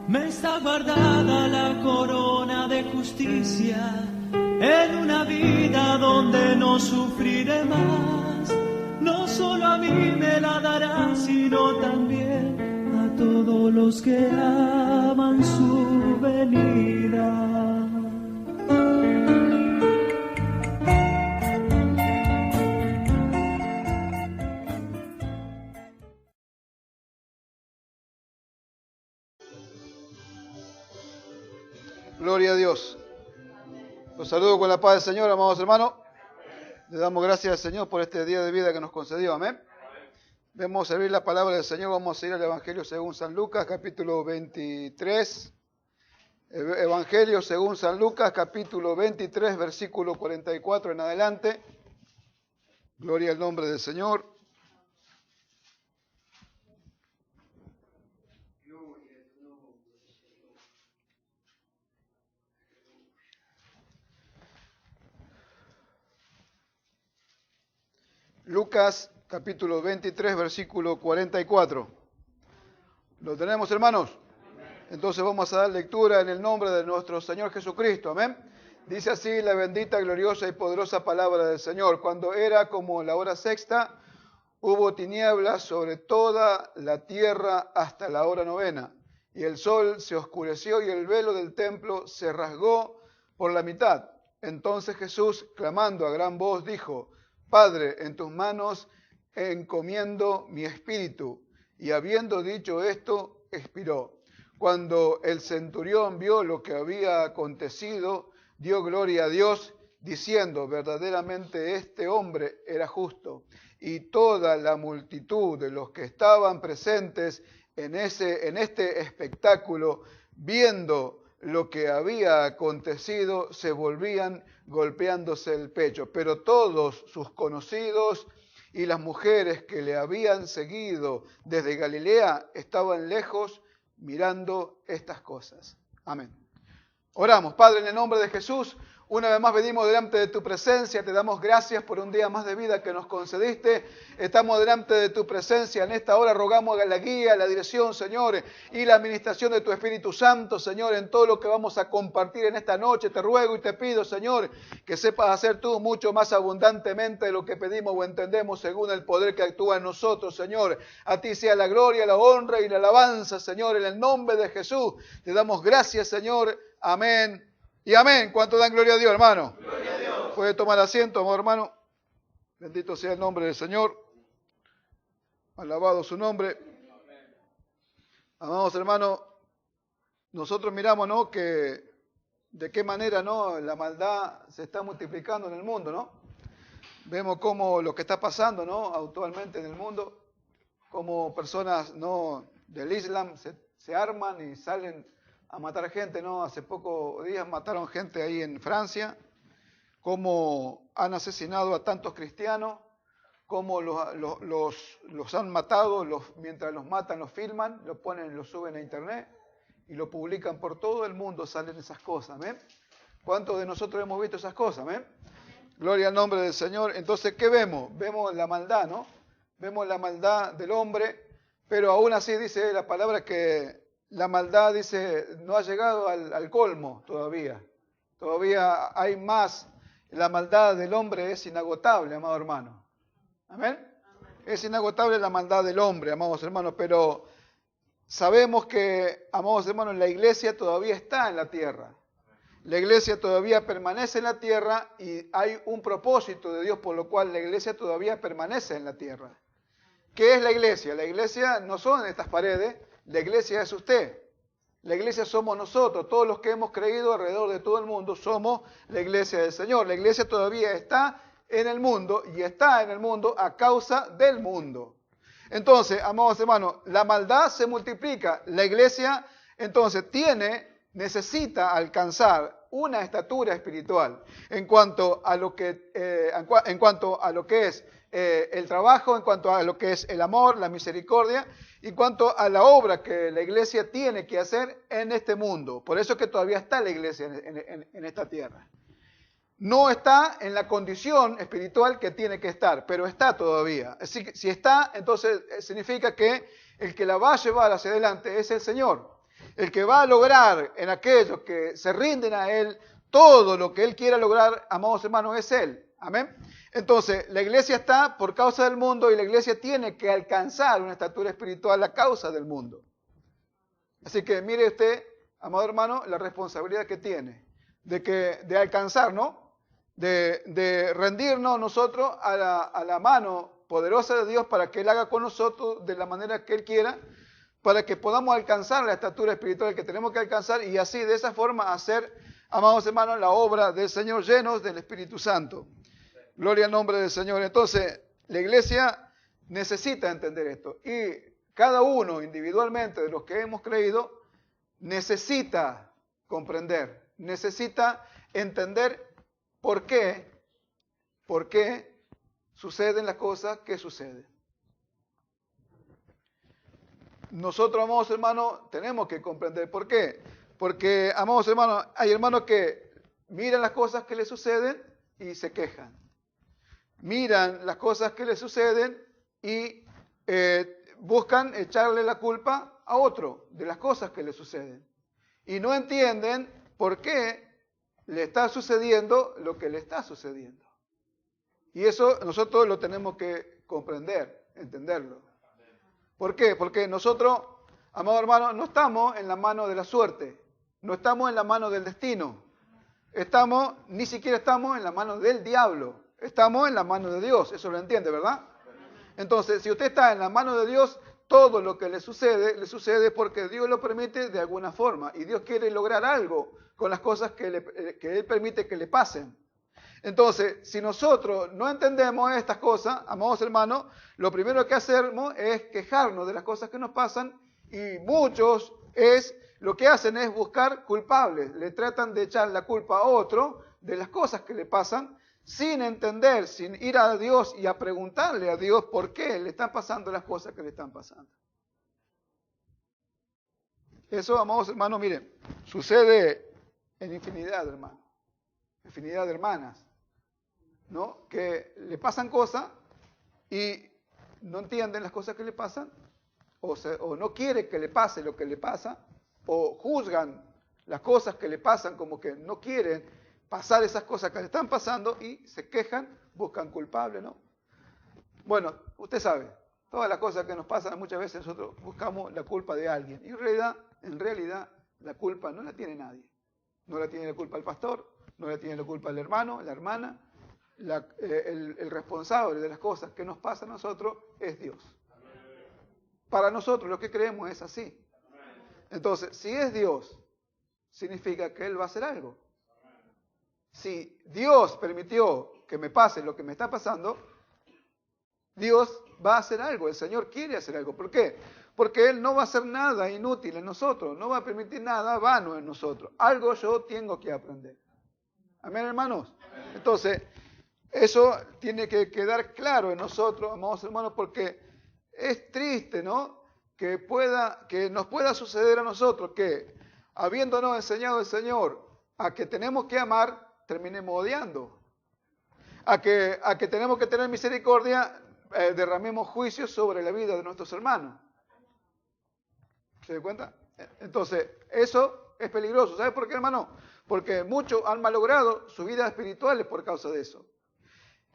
Me está guardada la corona de justicia en una vida donde no sufriré más. No solo a mí me la dará, sino también a todos los que aman su venida. Gloria a Dios. Los saludo con la paz del Señor, amados hermanos. Le damos gracias al Señor por este día de vida que nos concedió. Amén. Vamos a abrir la palabra del Señor. Vamos a ir al Evangelio según San Lucas, capítulo 23. Evangelio según San Lucas, capítulo 23, versículo 44 en adelante. Gloria al nombre del Señor. Lucas, capítulo 23, versículo 44. ¿Lo tenemos, hermanos? Entonces vamos a dar lectura en el nombre de nuestro Señor Jesucristo. Amén. Dice así la bendita, gloriosa y poderosa palabra del Señor. Cuando era como la hora sexta, hubo tinieblas sobre toda la tierra hasta la hora novena. Y el sol se oscureció y el velo del templo se rasgó por la mitad. Entonces Jesús, clamando a gran voz, dijo: Padre, en tus manos encomiendo mi espíritu. Y habiendo dicho esto, expiró. Cuando el centurión vio lo que había acontecido, dio gloria a Dios, diciendo: verdaderamente este hombre era justo. Y toda la multitud de los que estaban presentes en este espectáculo, viendo lo que había acontecido, se volvían golpeándose el pecho. Pero todos sus conocidos y las mujeres que le habían seguido desde Galilea estaban lejos mirando estas cosas. Amén. Oramos. Padre, en el nombre de Jesús, una vez más venimos delante de tu presencia, te damos gracias por un día más de vida que nos concediste. Estamos delante de tu presencia en esta hora, rogamos la guía, la dirección, Señor, y la administración de tu Espíritu Santo, Señor, en todo lo que vamos a compartir en esta noche. Te ruego y te pido, Señor, que sepas hacer tú mucho más abundantemente de lo que pedimos o entendemos según el poder que actúa en nosotros, Señor. A ti sea la gloria, la honra y la alabanza, Señor, en el nombre de Jesús. Te damos gracias, Señor. Amén. Y amén. ¿Cuánto dan gloria a Dios, hermano? Gloria a Dios. Puede tomar asiento, amado hermano. Bendito sea el nombre del Señor. Alabado su nombre. Amados hermanos, nosotros miramos, ¿no?, que de qué manera, ¿no?, la maldad se está multiplicando en el mundo, ¿no? Vemos cómo lo que está pasando, ¿no?, actualmente en el mundo, cómo personas, ¿no?, del Islam se arman y salen a matar gente, ¿no? Hace pocos días mataron gente ahí en Francia, cómo han asesinado a tantos cristianos, cómo los han matado, mientras los matan los filman, lo ponen, lo suben a internet y lo publican por todo el mundo, salen esas cosas, ¿ven? ¿Cuántos de nosotros hemos visto esas cosas, ven? Gloria al nombre del Señor. Entonces, ¿qué vemos? Vemos la maldad, ¿no? Vemos la maldad del hombre, pero aún así dice la palabra que la maldad, dice, no ha llegado al colmo todavía. Todavía hay más. La maldad del hombre es inagotable, amado hermano. ¿Amén? Es inagotable la maldad del hombre, amados hermanos, pero sabemos que, amados hermanos, la iglesia todavía está en la tierra. La iglesia todavía permanece en la tierra y hay un propósito de Dios por lo cual la iglesia todavía permanece en la tierra. ¿Qué es la iglesia? La iglesia no son estas paredes. La iglesia es usted. La iglesia somos nosotros. Todos los que hemos creído alrededor de todo el mundo somos la iglesia del Señor. La iglesia todavía está en el mundo y está en el mundo a causa del mundo. Entonces, amados hermanos, la maldad se multiplica. La iglesia, entonces, necesita alcanzar una estatura espiritual en cuanto a lo que es el trabajo, en cuanto a lo que es el amor, la misericordia, en cuanto a la obra que la iglesia tiene que hacer en este mundo. Por eso es que todavía está la iglesia en esta tierra. No está en la condición espiritual que tiene que estar, pero está todavía. Así que si está, entonces significa que el que la va a llevar hacia adelante es el Señor. El que va a lograr en aquellos que se rinden a Él todo lo que Él quiera lograr, amados hermanos, es Él. Amén. Entonces, la iglesia está por causa del mundo y la iglesia tiene que alcanzar una estatura espiritual a causa del mundo. Así que mire usted, amado hermano, la responsabilidad que tiene de alcanzar, ¿no? De rendirnos nosotros a la mano poderosa de Dios para que Él haga con nosotros de la manera que Él quiera, para que podamos alcanzar la estatura espiritual que tenemos que alcanzar y así de esa forma hacer, amados hermanos, la obra del Señor llenos del Espíritu Santo. Gloria al nombre del Señor. Entonces, la iglesia necesita entender esto y cada uno individualmente de los que hemos creído necesita comprender, necesita entender por qué suceden las cosas que suceden. Nosotros, amados hermanos, tenemos que comprender por qué. Porque, amados hermanos, hay hermanos que miran las cosas que les suceden y se quejan. Miran las cosas que les suceden y buscan echarle la culpa a otro de las cosas que les suceden. Y no entienden por qué le está sucediendo lo que le está sucediendo. Y eso nosotros lo tenemos que comprender, entenderlo. ¿Por qué? Porque nosotros, amados hermanos, no estamos en la mano de la suerte, no estamos en la mano del destino, ni siquiera estamos en la mano del diablo, estamos en la mano de Dios, eso lo entiende, ¿verdad? Entonces, si usted está en la mano de Dios, todo lo que le sucede porque Dios lo permite de alguna forma y Dios quiere lograr algo con las cosas que Él permite que le pasen. Entonces, si nosotros no entendemos estas cosas, amados hermanos, lo primero que hacemos es quejarnos de las cosas que nos pasan y muchos lo que hacen es buscar culpables, le tratan de echar la culpa a otro de las cosas que le pasan sin entender, sin ir a Dios y a preguntarle a Dios por qué le están pasando las cosas que le están pasando. Eso, amados hermanos, miren, sucede en infinidad de hermanos, infinidad de hermanas, ¿no? Que le pasan cosas y no entienden las cosas que le pasan, o no quiere que le pase lo que le pasa, o juzgan las cosas que le pasan como que no quieren pasar esas cosas que le están pasando y se quejan, buscan culpables, ¿no? Bueno, usted sabe, todas las cosas que nos pasan muchas veces nosotros buscamos la culpa de alguien y en realidad la culpa no la tiene nadie. No la tiene la culpa el pastor, no la tiene la culpa el hermano, la hermana. El responsable de las cosas que nos pasan a nosotros es Dios. Para nosotros lo que creemos es así. Entonces, si es Dios, significa que Él va a hacer algo. Si Dios permitió que me pase lo que me está pasando, Dios va a hacer algo, el Señor quiere hacer algo. ¿Por qué? Porque Él no va a hacer nada inútil en nosotros, no va a permitir nada vano en nosotros. Algo yo tengo que aprender. Amén, hermanos. Entonces, eso tiene que quedar claro en nosotros, amados hermanos, porque es triste, ¿no? Que nos pueda suceder a nosotros que, habiéndonos enseñado el Señor a que tenemos que amar, terminemos odiando. A que tenemos que tener misericordia, derramemos juicios sobre la vida de nuestros hermanos. ¿Se da cuenta? Entonces, eso es peligroso. ¿Sabe por qué, hermano? Porque muchos han malogrado su vida espiritual por causa de eso.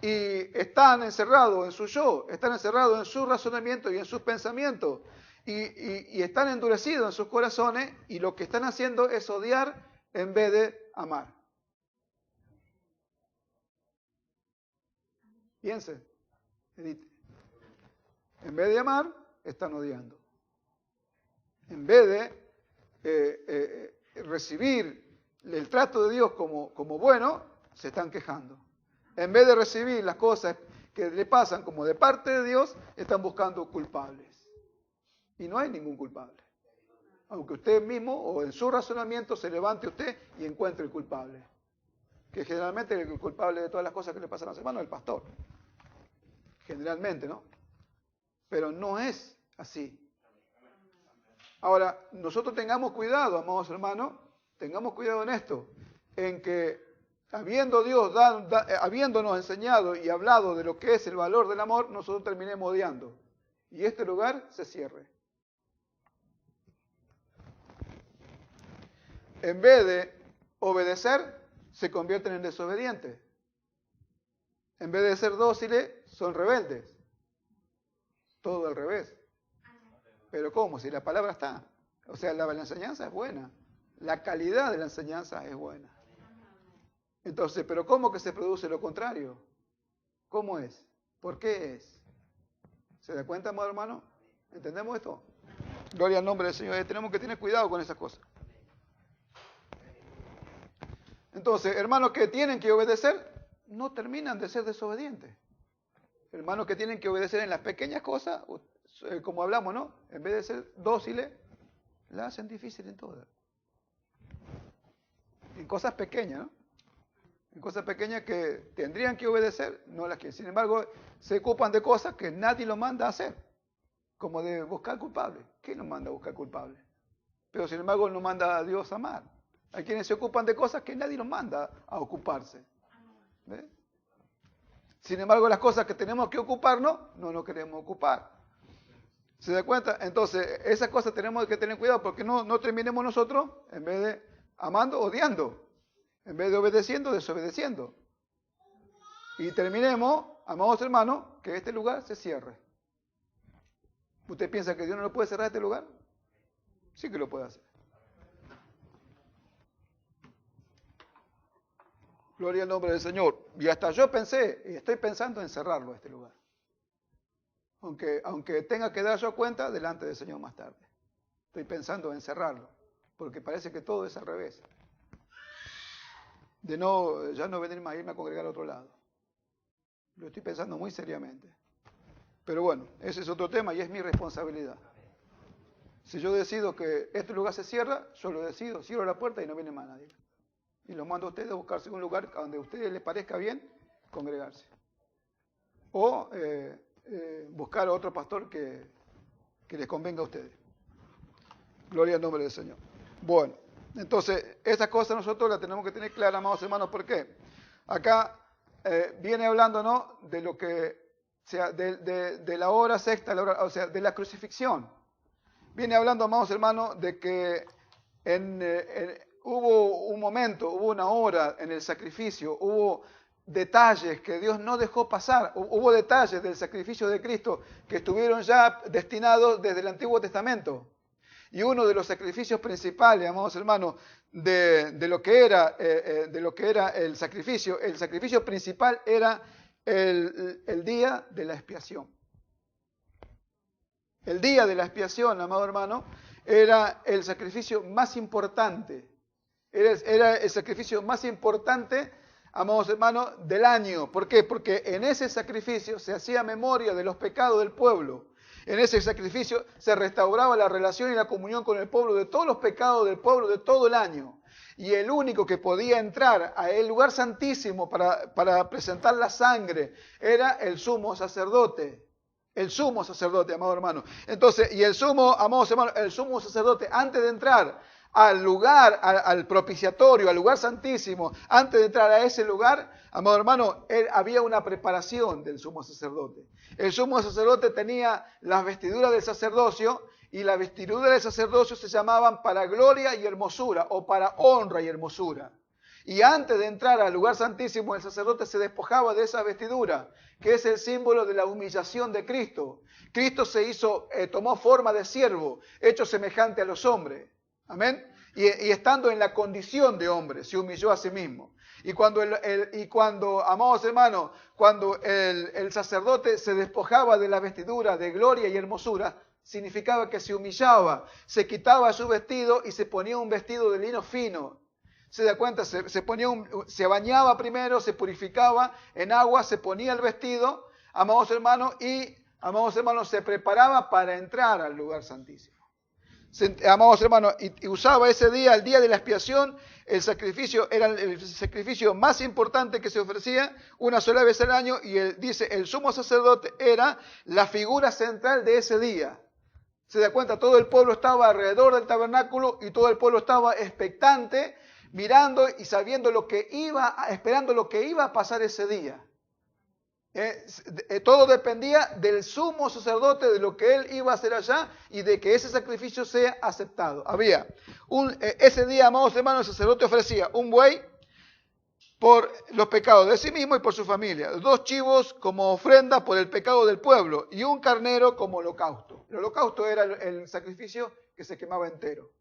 Y están encerrados en su yo, están encerrados en su razonamiento y en sus pensamientos. Y están endurecidos en sus corazones y lo que están haciendo es odiar en vez de amar. Piense, medite. En vez de amar, están odiando. En vez de recibir el trato de Dios como bueno, se están quejando. En vez de recibir las cosas que le pasan como de parte de Dios, están buscando culpables. Y no hay ningún culpable. Aunque usted mismo o en su razonamiento se levante usted y encuentre el culpable. Que generalmente el culpable de todas las cosas que le pasan a los hermanos es el pastor. Generalmente, ¿no? Pero no es así. Ahora, nosotros tengamos cuidado, amados hermanos, tengamos cuidado en esto, en que habiéndonos enseñado y hablado de lo que es el valor del amor, nosotros terminemos odiando. Y este lugar se cierre. en vez de obedecer, se convierten en desobedientes. En vez de ser dóciles, son rebeldes. Todo al revés. Pero ¿cómo? Si la palabra está. O sea, la enseñanza es buena. La calidad de la enseñanza es buena. Entonces, ¿pero cómo que se produce lo contrario? ¿Cómo es? ¿Por qué es? ¿Se da cuenta, amado hermano? ¿Entendemos esto? Gloria al nombre del Señor. Tenemos que tener cuidado con esas cosas. Entonces, hermanos que tienen que obedecer, no terminan de ser desobedientes. Hermanos que tienen que obedecer en las pequeñas cosas, como hablamos, ¿no? En vez de ser dóciles, la hacen difícil en todas. En cosas pequeñas, ¿no? En cosas pequeñas que tendrían que obedecer, no las quieren. Sin embargo, se ocupan de cosas que nadie los manda a hacer. Como de buscar culpables. ¿Quién nos manda a buscar culpables? Pero sin embargo, nos manda a Dios a amar. Hay quienes se ocupan de cosas que nadie los manda a ocuparse. ¿Ves? Sin embargo, las cosas que tenemos que ocuparnos, no nos queremos ocupar. ¿Se da cuenta? Entonces, esas cosas tenemos que tener cuidado porque no terminemos nosotros, en vez de amando, odiando. En vez de obedeciendo, desobedeciendo. Y terminemos, amados hermanos, que este lugar se cierre. ¿Usted piensa que Dios no lo puede cerrar este lugar? Sí que lo puede hacer. Gloria al nombre del Señor. Y hasta yo pensé, y estoy pensando en cerrarlo este lugar. Aunque tenga que dar yo cuenta delante del Señor más tarde. Estoy pensando en cerrarlo, porque parece que todo es al revés. De ya no venir más, irme a congregar a otro lado. Lo estoy pensando muy seriamente. Pero bueno, ese es otro tema y es mi responsabilidad. Si yo decido que este lugar se cierra, yo lo decido, cierro la puerta y no viene más nadie. Y los mando a ustedes a buscarse un lugar donde a ustedes les parezca bien congregarse. O buscar a otro pastor que les convenga a ustedes. Gloria al nombre del Señor. Bueno, entonces, esas cosas nosotros las tenemos que tener claras, amados hermanos. ¿Por qué? Acá viene hablando, ¿no?, de lo que sea de la hora sexta, o sea, de la crucifixión. Viene hablando, amados hermanos, de que hubo un momento, hubo una hora en el sacrificio, hubo detalles que Dios no dejó pasar, hubo detalles del sacrificio de Cristo que estuvieron ya destinados desde el Antiguo Testamento. Y uno de los sacrificios principales, amados hermanos, de lo que era el sacrificio principal era el día de la expiación. El día de la expiación, amado hermano, era el sacrificio más importante. Era el sacrificio más importante, amados hermanos, del año. ¿Por qué? Porque en ese sacrificio se hacía memoria de los pecados del pueblo. En ese sacrificio se restauraba la relación y la comunión con el pueblo de todos los pecados del pueblo de todo el año. Y el único que podía entrar a el lugar santísimo para presentar la sangre era el sumo sacerdote. El sumo sacerdote, amado hermano. Entonces, y amados hermanos, el sumo sacerdote, antes de entrar al lugar, al propiciatorio, al lugar santísimo, antes de entrar a ese lugar, amado hermano, había una preparación del sumo sacerdote. El sumo sacerdote tenía las vestiduras del sacerdocio, y las vestiduras del sacerdocio se llamaban para gloria y hermosura, o para honra y hermosura. Y antes de entrar al lugar santísimo, el sacerdote se despojaba de esa vestidura, que es el símbolo de la humillación de Cristo. Cristo tomó forma de siervo, hecho semejante a los hombres. Amén. Y estando en la condición de hombre, se humilló a sí mismo. Y cuando, amados hermanos, cuando el sacerdote se despojaba de la vestidura de gloria y hermosura, significaba que se humillaba, se quitaba su vestido y se ponía un vestido de lino fino. ¿Se da cuenta? Se bañaba primero, se purificaba en agua, se ponía el vestido, amados hermanos, se preparaba para entrar al lugar santísimo. Amados hermanos, y usaba ese día, el día de la expiación, el sacrificio era el sacrificio más importante que se ofrecía una sola vez al año, y dice, el sumo sacerdote era la figura central de ese día. ¿Se da cuenta? Todo el pueblo estaba alrededor del tabernáculo y todo el pueblo estaba expectante, mirando y sabiendo esperando lo que iba a pasar ese día. Todo dependía del sumo sacerdote, de lo que él iba a hacer allá y de que ese sacrificio sea aceptado. Ese día, amados hermanos, el sacerdote ofrecía un buey por los pecados de sí mismo y por su familia, 2 chivos como ofrenda por el pecado del pueblo y un carnero como holocausto. El holocausto era el sacrificio que se quemaba entero.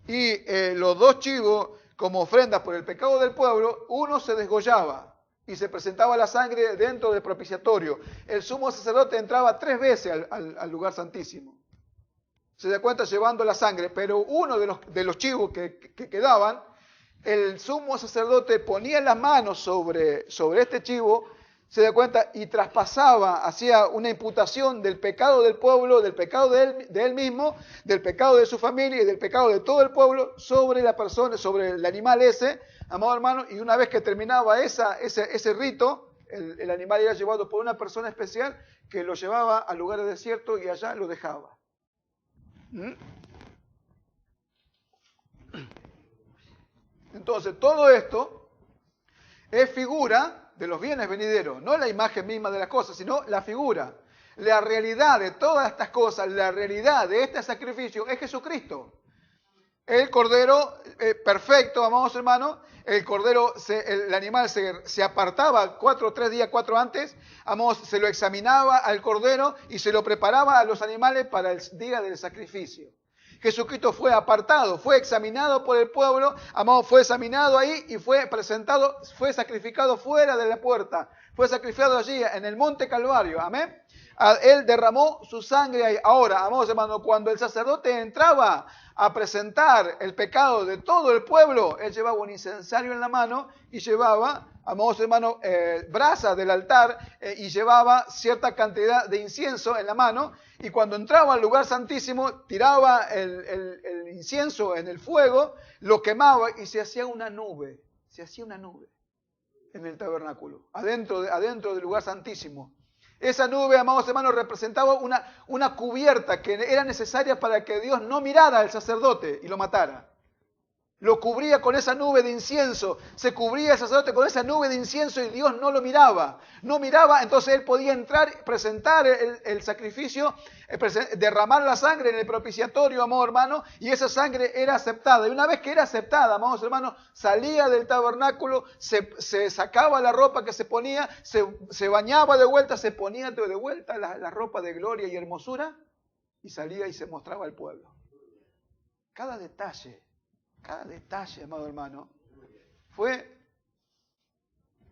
Y los 2 chivos como ofrenda por el pecado del pueblo, uno se desgollaba y se presentaba la sangre dentro del propiciatorio. El sumo sacerdote entraba 3 veces al lugar santísimo. Se da cuenta llevando la sangre, pero uno de los chivos que quedaban, el sumo sacerdote ponía las manos sobre este chivo, se da cuenta, y traspasaba, hacía una imputación del pecado del pueblo, del pecado de él mismo, del pecado de su familia y del pecado de todo el pueblo sobre la persona, sobre el animal ese, amado hermano, y una vez que terminaba ese rito, el animal era llevado por una persona especial que lo llevaba al lugar desierto y allá lo dejaba. Entonces, todo esto es figura de los bienes venideros, no la imagen misma de las cosas, sino la figura. La realidad de todas estas cosas, la realidad de este sacrificio es Jesucristo. El cordero perfecto, amados hermanos, el animal se apartaba 3 días antes, se lo examinaba al cordero y se lo preparaba a los animales para el día del sacrificio. Jesucristo fue apartado, fue examinado por el pueblo, fue examinado ahí y fue sacrificado fuera de la puerta, fue sacrificado allí en el monte Calvario, amén. Él derramó su sangre ahí. Ahora, amados hermanos, cuando el sacerdote entraba a presentar el pecado de todo el pueblo, él llevaba un incensario en la mano y llevaba, amados hermanos, brasas del altar y llevaba cierta cantidad de incienso en la mano, y cuando entraba al lugar santísimo, tiraba el incienso en el fuego, lo quemaba y se hacía una nube en el tabernáculo, adentro del lugar santísimo. Esa nube, amados hermanos, representaba una cubierta que era necesaria para que Dios no mirara al sacerdote y lo matara. Lo cubría con esa nube de incienso, se cubría el sacerdote con esa nube de incienso y Dios no lo miraba. No miraba, entonces él podía entrar, presentar el sacrificio, derramar la sangre en el propiciatorio, amados hermanos, y esa sangre era aceptada. Y una vez que era aceptada, amados hermanos, salía del tabernáculo, se sacaba la ropa que se ponía, se bañaba de vuelta, se ponía de vuelta la ropa de gloria y hermosura, y salía y se mostraba al pueblo. Cada detalle, amado hermano, fue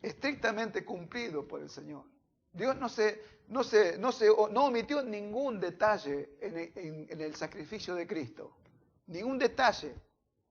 estrictamente cumplido por el Señor. Dios no omitió ningún detalle en el sacrificio de Cristo. Ningún detalle.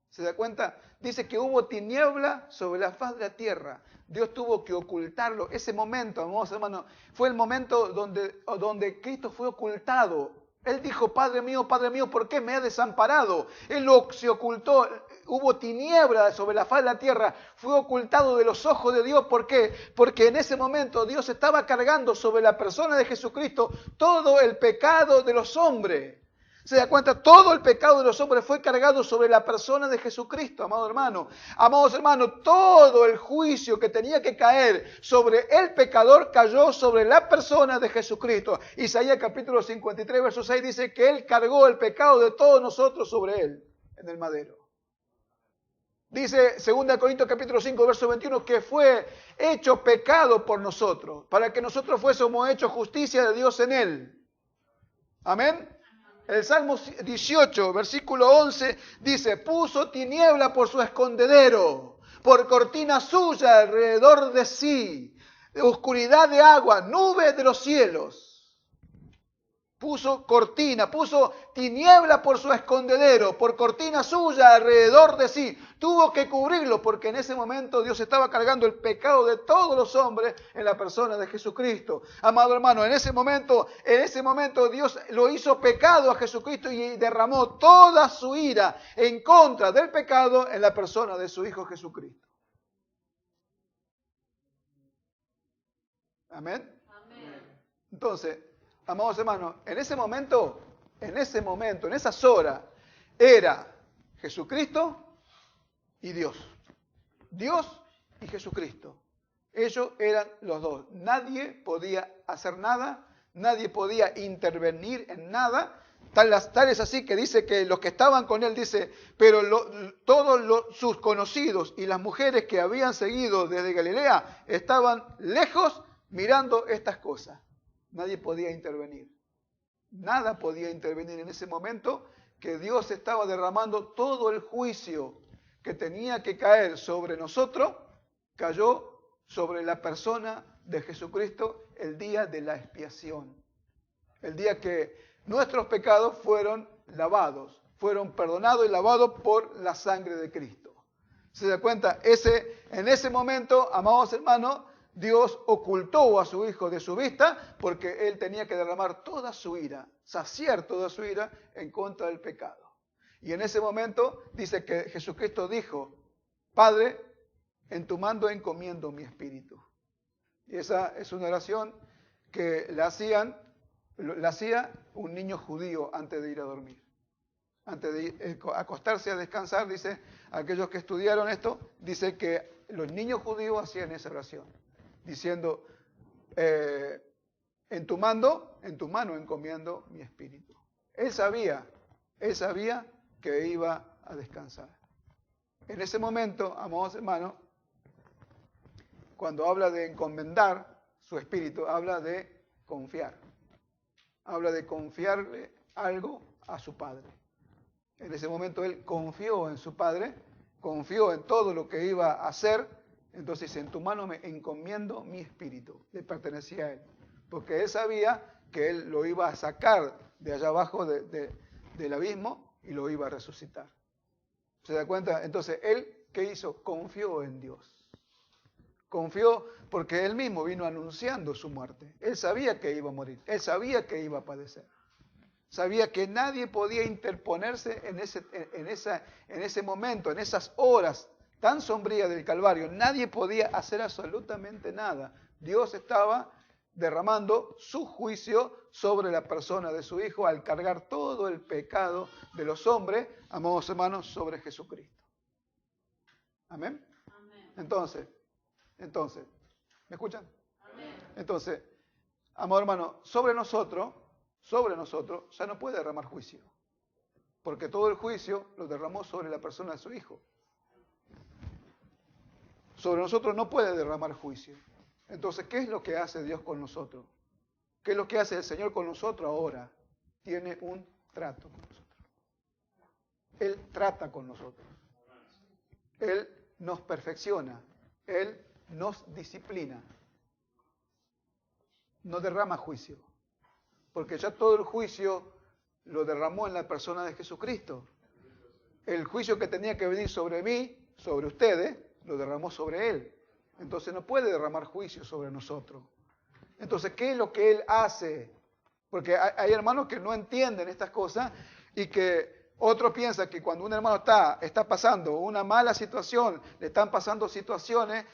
¿Se da cuenta? Dice que hubo tiniebla sobre la faz de la tierra. Dios tuvo que ocultarlo. Ese momento, amados hermanos, fue el momento donde Cristo fue ocultado. Él dijo, Padre mío, ¿por qué me has desamparado? Él se ocultó, hubo tiniebla sobre la faz de la tierra, fue ocultado de los ojos de Dios. ¿Por qué? Porque en ese momento Dios estaba cargando sobre la persona de Jesucristo todo el pecado de los hombres. ¿Se da cuenta? Todo el pecado de los hombres fue cargado sobre la persona de Jesucristo, amado hermano. Amados hermanos, todo el juicio que tenía que caer sobre el pecador cayó sobre la persona de Jesucristo. Isaías capítulo 53, verso 6 dice que Él cargó el pecado de todos nosotros sobre Él, en el madero. Dice 2 Corintios capítulo 5, verso 21, que fue hecho pecado por nosotros, para que nosotros fuésemos hechos justicia de Dios en Él. Amén. El Salmo 18, versículo 11, dice, puso tiniebla por su escondedero, por cortina suya alrededor de sí, oscuridad de agua, nube de los cielos. Puso tiniebla por su escondedero, por cortina suya alrededor de sí. Tuvo que cubrirlo porque en ese momento Dios estaba cargando el pecado de todos los hombres en la persona de Jesucristo. Amado hermano, en ese momento Dios lo hizo pecado a Jesucristo y derramó toda su ira en contra del pecado en la persona de su Hijo Jesucristo. Amén. Entonces, amados hermanos, en esas horas, era Jesucristo y Dios. Dios y Jesucristo. Ellos eran los dos. Nadie podía hacer nada, nadie podía intervenir en nada. Tal es así que dice que los que estaban con él, dice, pero todos sus conocidos y las mujeres que habían seguido desde Galilea estaban lejos mirando estas cosas. Nadie podía intervenir. Nada podía intervenir en ese momento que Dios estaba derramando todo el juicio que tenía que caer sobre nosotros, cayó sobre la persona de Jesucristo el día de la expiación. El día que nuestros pecados fueron lavados, fueron perdonados y lavados por la sangre de Cristo. ¿Se da cuenta? En ese momento, amados hermanos, Dios ocultó a su Hijo de su vista porque Él tenía que derramar toda su ira, saciar toda su ira en contra del pecado. Y en ese momento dice que Jesucristo dijo, Padre, en tu mano encomiendo mi espíritu. Y esa es una oración que la hacía un niño judío antes de ir a dormir. Antes de acostarse a descansar, dice, aquellos que estudiaron esto, dice que los niños judíos hacían esa oración, diciendo, en tu mano encomiendo mi espíritu. Él sabía que iba a descansar. En ese momento, amados hermanos, cuando habla de encomendar su espíritu, habla de confiar. Habla de confiarle algo a su Padre. En ese momento él confió en su Padre, confió en todo lo que iba a hacer. Entonces en tu mano me encomiendo mi espíritu. Le pertenecía a él. Porque él sabía que él lo iba a sacar de allá abajo del abismo y lo iba a resucitar. ¿Se da cuenta? Entonces él, ¿qué hizo? Confió en Dios. Confió porque él mismo vino anunciando su muerte. Él sabía que iba a morir. Él sabía que iba a padecer. Sabía que nadie podía interponerse en ese momento, en esas horas tan sombrías del Calvario. Nadie podía hacer absolutamente nada. Dios estaba derramando su juicio sobre la persona de su Hijo al cargar todo el pecado de los hombres, amados hermanos, sobre Jesucristo. ¿Amén? Amén. Entonces, ¿me escuchan? Amén. Entonces, amado hermano, sobre nosotros ya no puede derramar juicio, porque todo el juicio lo derramó sobre la persona de su Hijo. Sobre nosotros no puede derramar juicio. Entonces, ¿qué es lo que hace Dios con nosotros? ¿Qué es lo que hace el Señor con nosotros ahora? Tiene un trato con nosotros. Él trata con nosotros. Él nos perfecciona. Él nos disciplina. No derrama juicio. Porque ya todo el juicio lo derramó en la persona de Jesucristo. El juicio que tenía que venir sobre mí, sobre ustedes, lo derramó sobre Él. Entonces no puede derramar juicio sobre nosotros. Entonces, ¿qué es lo que Él hace? Porque hay hermanos que no entienden estas cosas y que otros piensan que cuando un hermano está pasando una mala situación, le están pasando situaciones,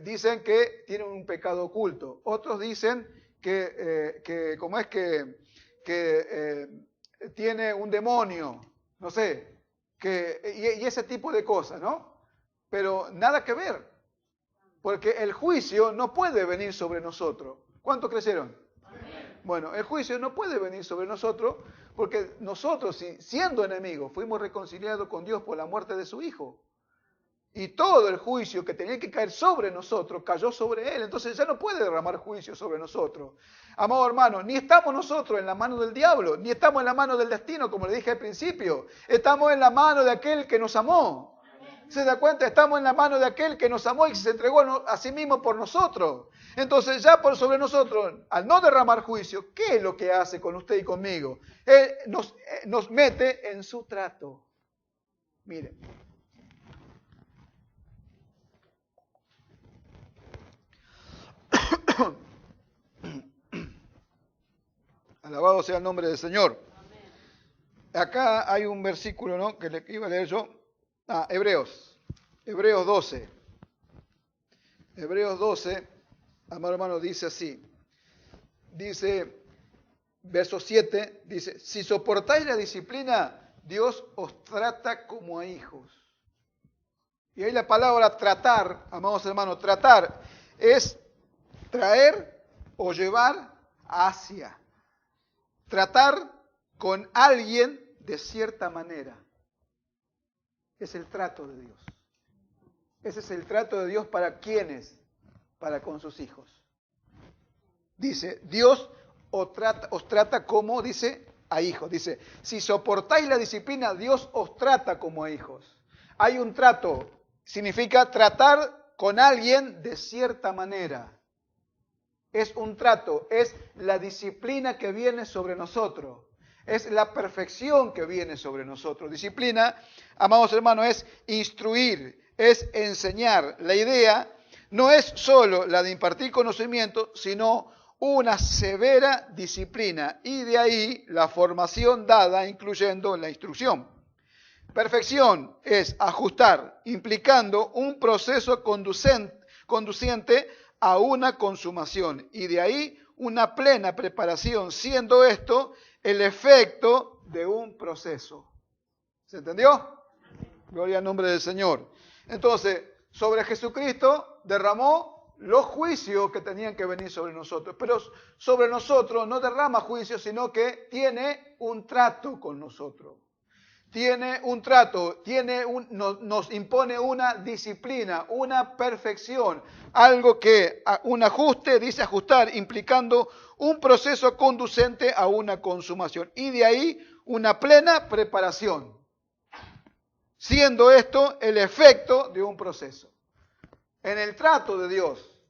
dicen que tienen un pecado oculto. Otros dicen que tiene un demonio, no sé, y ese tipo de cosas, ¿no? Pero nada que ver, porque el juicio no puede venir sobre nosotros. ¿Cuántos creyeron? Amén. Bueno, el juicio no puede venir sobre nosotros porque nosotros, siendo enemigos, fuimos reconciliados con Dios por la muerte de su Hijo. Y todo el juicio que tenía que caer sobre nosotros cayó sobre Él. Entonces ya no puede derramar juicio sobre nosotros. Amado hermano, ni estamos nosotros en la mano del diablo, ni estamos en la mano del destino, como le dije al principio. Estamos en la mano de aquel que nos amó. ¿Se da cuenta? Estamos en la mano de aquel que nos amó y se entregó a sí mismo por nosotros. Entonces ya por sobre nosotros, al no derramar juicio, ¿qué es lo que hace con usted y conmigo? Él nos mete en su trato. Miren. Alabado sea el nombre del Señor. Amén. Acá hay un versículo, ¿no?, que le iba a leer yo. Hebreos 12. Hebreos 12, amado hermano, dice así. Dice, verso 7, dice, si soportáis la disciplina, Dios os trata como a hijos. Y ahí la palabra tratar, amados hermanos, tratar es traer o llevar hacia. Tratar con alguien de cierta manera. Es el trato de Dios. Ese es el trato de Dios para quienes, para con sus hijos. Dice, Dios os trata como, dice, a hijos. Dice, si soportáis la disciplina, Dios os trata como a hijos. Hay un trato, significa tratar con alguien de cierta manera. Es un trato, es la disciplina que viene sobre nosotros. Es la perfección que viene sobre nosotros. Disciplina, amados hermanos, es instruir, es enseñar. La idea no es solo la de impartir conocimiento, sino una severa disciplina. Y de ahí la formación dada, incluyendo la instrucción. Perfección es ajustar, implicando un proceso conduciente a una consumación. Y de ahí una plena preparación, siendo esto el efecto de un proceso. ¿Se entendió? Gloria al nombre del Señor. Entonces, sobre Jesucristo derramó los juicios que tenían que venir sobre nosotros. Pero sobre nosotros no derrama juicios, sino que tiene un trato con nosotros. Tiene un trato, nos impone una disciplina, una perfección, algo que, un ajuste, dice ajustar, implicando un proceso conducente a una consumación. Y de ahí una plena preparación, siendo esto el efecto de un proceso. En el trato de Dios,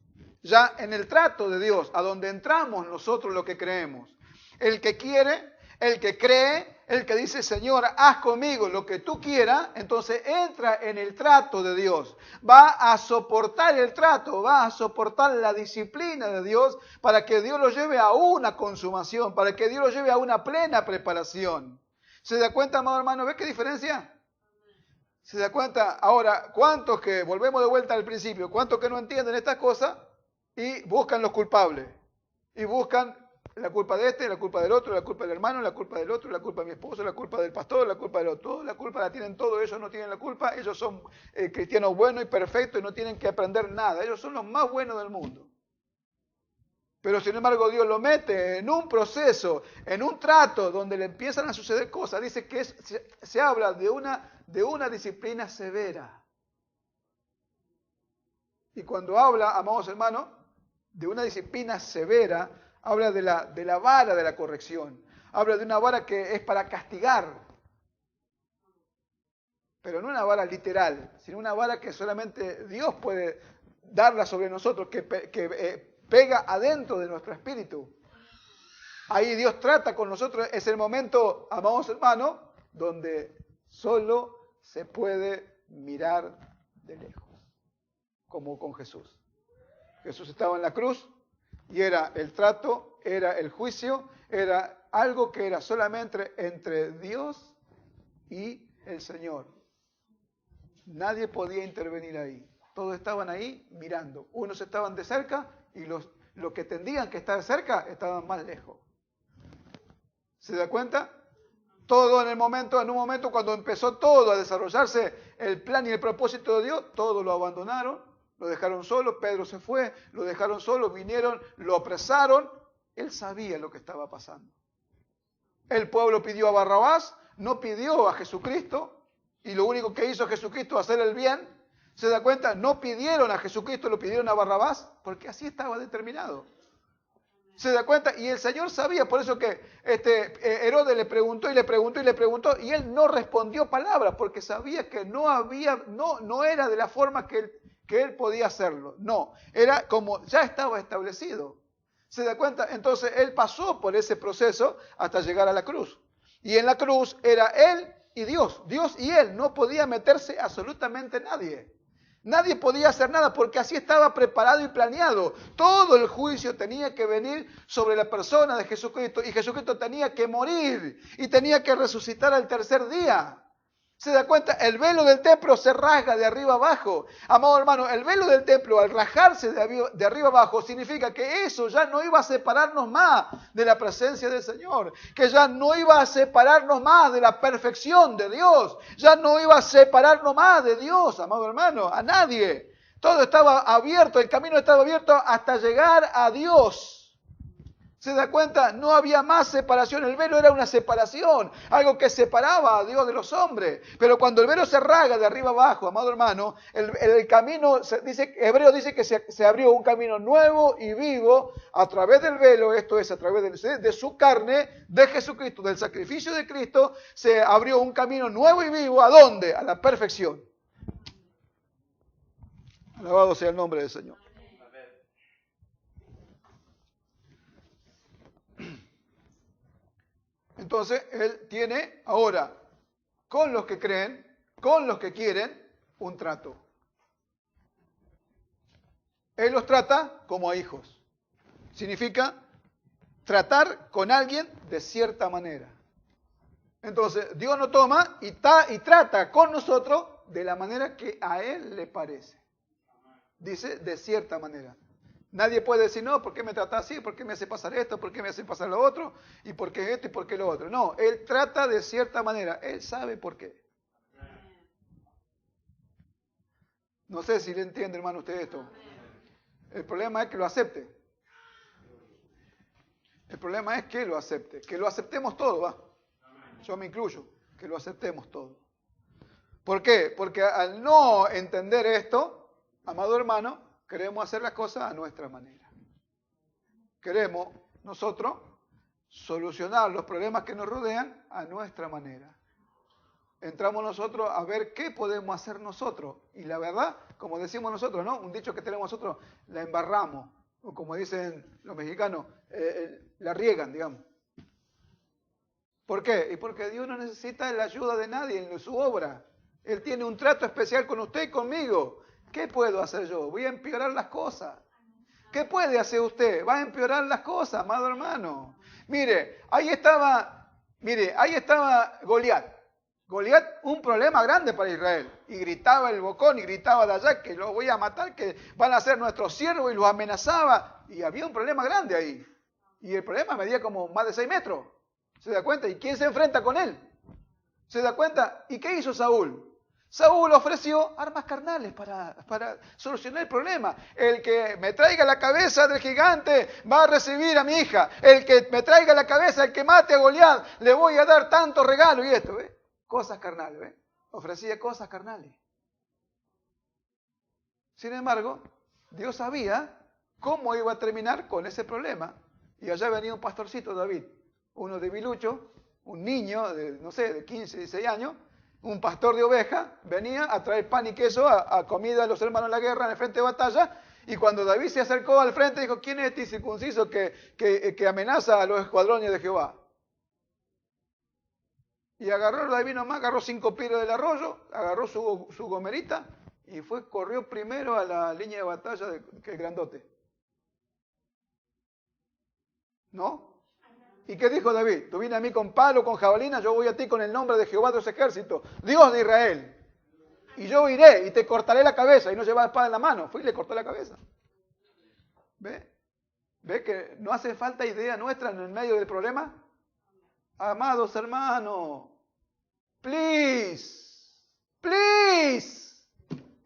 ya en el trato de Dios, a donde entramos nosotros lo que creemos, el que quiere, el que cree, el que dice, Señor, haz conmigo lo que tú quieras, entonces entra en el trato de Dios. Va a soportar el trato, va a soportar la disciplina de Dios para que Dios lo lleve a una consumación, para que Dios lo lleve a una plena preparación. ¿Se da cuenta, amado hermano? ¿Ves qué diferencia? ¿Se da cuenta? Ahora, ¿cuántos que, volvemos de vuelta al principio, cuántos que no entienden estas cosas y buscan los culpables? Y buscan la culpa de este, la culpa del otro, la culpa del hermano, la culpa del otro, la culpa de mi esposo, la culpa del pastor, la culpa del otro. Toda la culpa la tienen todos, ellos no tienen la culpa, ellos son cristianos buenos y perfectos y no tienen que aprender nada. Ellos son los más buenos del mundo. Pero sin embargo Dios lo mete en un proceso, en un trato donde le empiezan a suceder cosas. Dice que se habla de una disciplina severa. Y cuando habla, amados hermanos, de una disciplina severa, habla de la vara de la corrección. Habla de una vara que es para castigar. Pero no una vara literal, sino una vara que solamente Dios puede darla sobre nosotros, que pega adentro de nuestro espíritu. Ahí Dios trata con nosotros. Es el momento, amados hermanos, donde solo se puede mirar de lejos. Como con Jesús. Jesús estaba en la cruz. Y era el trato, era el juicio, era algo que era solamente entre Dios y el Señor. Nadie podía intervenir ahí. Todos estaban ahí mirando. Unos estaban de cerca y los que tendrían que estar cerca estaban más lejos. ¿Se da cuenta? Todo en un momento cuando empezó todo a desarrollarse el plan y el propósito de Dios, todos lo abandonaron. Lo dejaron solo, Pedro se fue, lo dejaron solo, vinieron, lo apresaron. Él sabía lo que estaba pasando. El pueblo pidió a Barrabás, no pidió a Jesucristo, y lo único que hizo Jesucristo es hacer el bien. ¿Se da cuenta? No pidieron a Jesucristo, lo pidieron a Barrabás, porque así estaba determinado. ¿Se da cuenta? Y el Señor sabía, por eso que Herodes le preguntó, y él no respondió palabras, porque sabía que no era de la forma que él podía hacerlo. No, era como ya estaba establecido. ¿Se da cuenta? Entonces él pasó por ese proceso hasta llegar a la cruz. Y en la cruz era él y Dios. Dios y él. No podía meterse absolutamente nadie. Nadie podía hacer nada porque así estaba preparado y planeado. Todo el juicio tenía que venir sobre la persona de Jesucristo. Y Jesucristo tenía que morir y tenía que resucitar al tercer día. ¿Se da cuenta? El velo del templo se rasga de arriba abajo. Amado hermano, el velo del templo al rajarse de arriba abajo significa que eso ya no iba a separarnos más de la presencia del Señor. Que ya no iba a separarnos más de la perfección de Dios. Ya no iba a separarnos más de Dios, amado hermano, a nadie. Todo estaba abierto, el camino estaba abierto hasta llegar a Dios. ¿Se da cuenta? No había más separación. El velo era una separación, algo que separaba a Dios de los hombres. Pero cuando el velo se rasga de arriba abajo, amado hermano, el camino, Hebreo dice que se abrió un camino nuevo y vivo a través del velo, esto es, a través de su carne, de Jesucristo, del sacrificio de Cristo, se abrió un camino nuevo y vivo. ¿A dónde? A la perfección. Alabado sea el nombre del Señor. Entonces, Él tiene ahora, con los que creen, con los que quieren, un trato. Él los trata como a hijos. Significa tratar con alguien de cierta manera. Entonces, Dios nos toma y trata con nosotros de la manera que a Él le parece. Dice, de cierta manera. Nadie puede decir, no, ¿por qué me trata así? ¿Por qué me hace pasar esto? ¿Por qué me hace pasar lo otro? ¿Y por qué esto y por qué lo otro? No, Él trata de cierta manera. Él sabe por qué. No sé si le entiende, hermano, usted esto. El problema es que lo acepte. El problema es que lo acepte. Que lo aceptemos todo, ¿va? Yo me incluyo. Que lo aceptemos todo. ¿Por qué? Porque al no entender esto, amado hermano, queremos hacer las cosas a nuestra manera. Queremos nosotros solucionar los problemas que nos rodean a nuestra manera. Entramos nosotros a ver qué podemos hacer nosotros. Y la verdad, como decimos nosotros, ¿no? Un dicho que tenemos nosotros, la embarramos. O como dicen los mexicanos, la riegan, digamos. ¿Por qué? Y porque Dios no necesita la ayuda de nadie en su obra. Él tiene un trato especial con usted y conmigo. ¿Qué puedo hacer yo? Voy a empeorar las cosas. ¿Qué puede hacer usted? Va a empeorar las cosas, amado hermano. Mire, ahí estaba Goliat. Goliat, un problema grande para Israel. Y gritaba el bocón y gritaba de allá que los voy a matar, que van a ser nuestros siervos, y los amenazaba. Y había un problema grande ahí. Y el problema medía como más de 6 metros. ¿Se da cuenta? ¿Y quién se enfrenta con él? ¿Se da cuenta? ¿Y qué hizo Saúl? Saúl ofreció armas carnales para solucionar el problema. El que me traiga la cabeza del gigante va a recibir a mi hija. El que me traiga la cabeza, el que mate a Goliat, le voy a dar tanto regalo. Y esto, ¿ves? Cosas carnales, ¿ves? Ofrecía cosas carnales. Sin embargo, Dios sabía cómo iba a terminar con ese problema. Y allá venía un pastorcito, David, uno debilucho, un niño de 15, 16 años, un pastor de ovejas, venía a traer pan y queso a comida a los hermanos en la guerra en el frente de batalla, y cuando David se acercó al frente dijo, ¿quién es este incircunciso que amenaza a los escuadrones de Jehová? Y agarró David nomás, agarró 5 piedras del arroyo, agarró su gomerita y corrió primero a la línea de batalla que el grandote. ¿No? ¿Y qué dijo David? Tú vienes a mí con palo, con jabalina, yo voy a ti con el nombre de Jehová de los ejércitos, Dios de Israel. Y yo iré y te cortaré la cabeza. Y no llevaba espada en la mano. Fui y le corté la cabeza. ¿Ve? ¿Ve que no hace falta idea nuestra en el medio del problema? Amados hermanos, please,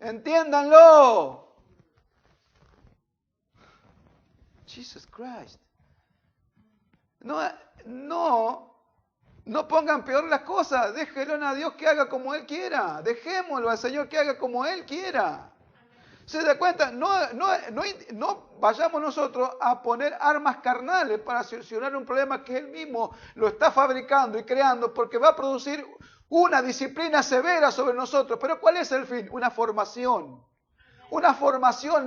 entiéndanlo. Jesus Christ. No pongan peor las cosas, déjenlo a Dios que haga como Él quiera, dejémoslo al Señor que haga como Él quiera. ¿Se da cuenta? No vayamos nosotros a poner armas carnales para solucionar un problema que Él mismo lo está fabricando y creando, porque va a producir una disciplina severa sobre nosotros. Pero ¿cuál es el fin? Una formación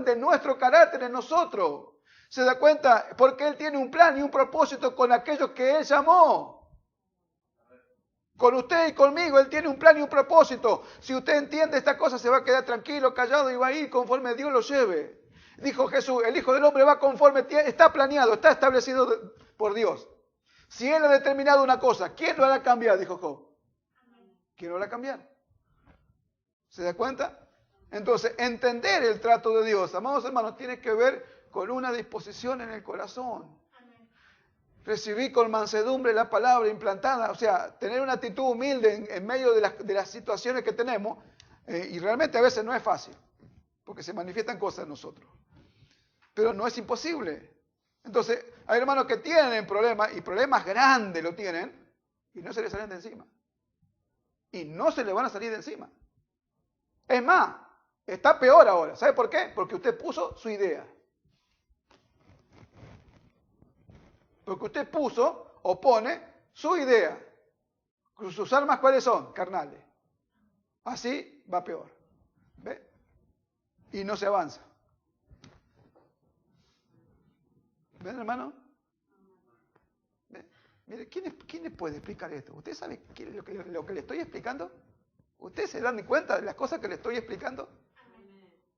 de nuestro carácter en nosotros. ¿Se da cuenta? Porque Él tiene un plan y un propósito con aquellos que Él llamó. Con usted y conmigo, Él tiene un plan y un propósito. Si usted entiende esta cosa, se va a quedar tranquilo, callado y va a ir conforme Dios lo lleve. Dijo Jesús, el Hijo del Hombre va conforme, está planeado, está establecido por Dios. Si Él ha determinado una cosa, ¿quién lo hará cambiar? Dijo Job. ¿Quién lo hará cambiar? ¿Se da cuenta? Entonces, entender el trato de Dios, amados hermanos, tiene que ver con una disposición en el corazón. Recibir con mansedumbre la palabra implantada, o sea, tener una actitud humilde en medio de las situaciones que tenemos, y realmente a veces no es fácil, porque se manifiestan cosas en nosotros. Pero no es imposible. Entonces, hay hermanos que tienen problemas, y problemas grandes lo tienen, y no se les salen de encima. Y no se les van a salir de encima. Es más, está peor ahora. ¿Sabe por qué? Porque usted puso su idea. Porque usted puso o pone su idea. Sus armas, ¿cuáles son? Carnales. Así va peor. ¿Ve? Y no se avanza. ¿Ven, hermano? ¿Ve? Mire, ¿quién puede explicar esto? ¿Usted sabe lo que le estoy explicando? ¿Ustedes se dan cuenta de las cosas que le estoy explicando?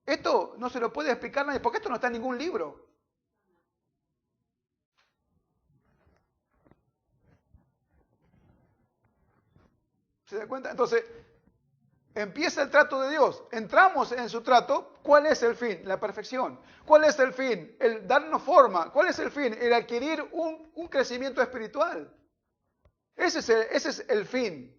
Esto no se lo puede explicar nadie, porque esto no está en ningún libro. ¿Se da cuenta? Entonces, empieza el trato de Dios. Entramos en su trato. ¿Cuál es el fin? La perfección. ¿Cuál es el fin? El darnos forma. ¿Cuál es el fin? El adquirir un crecimiento espiritual. Ese es el fin.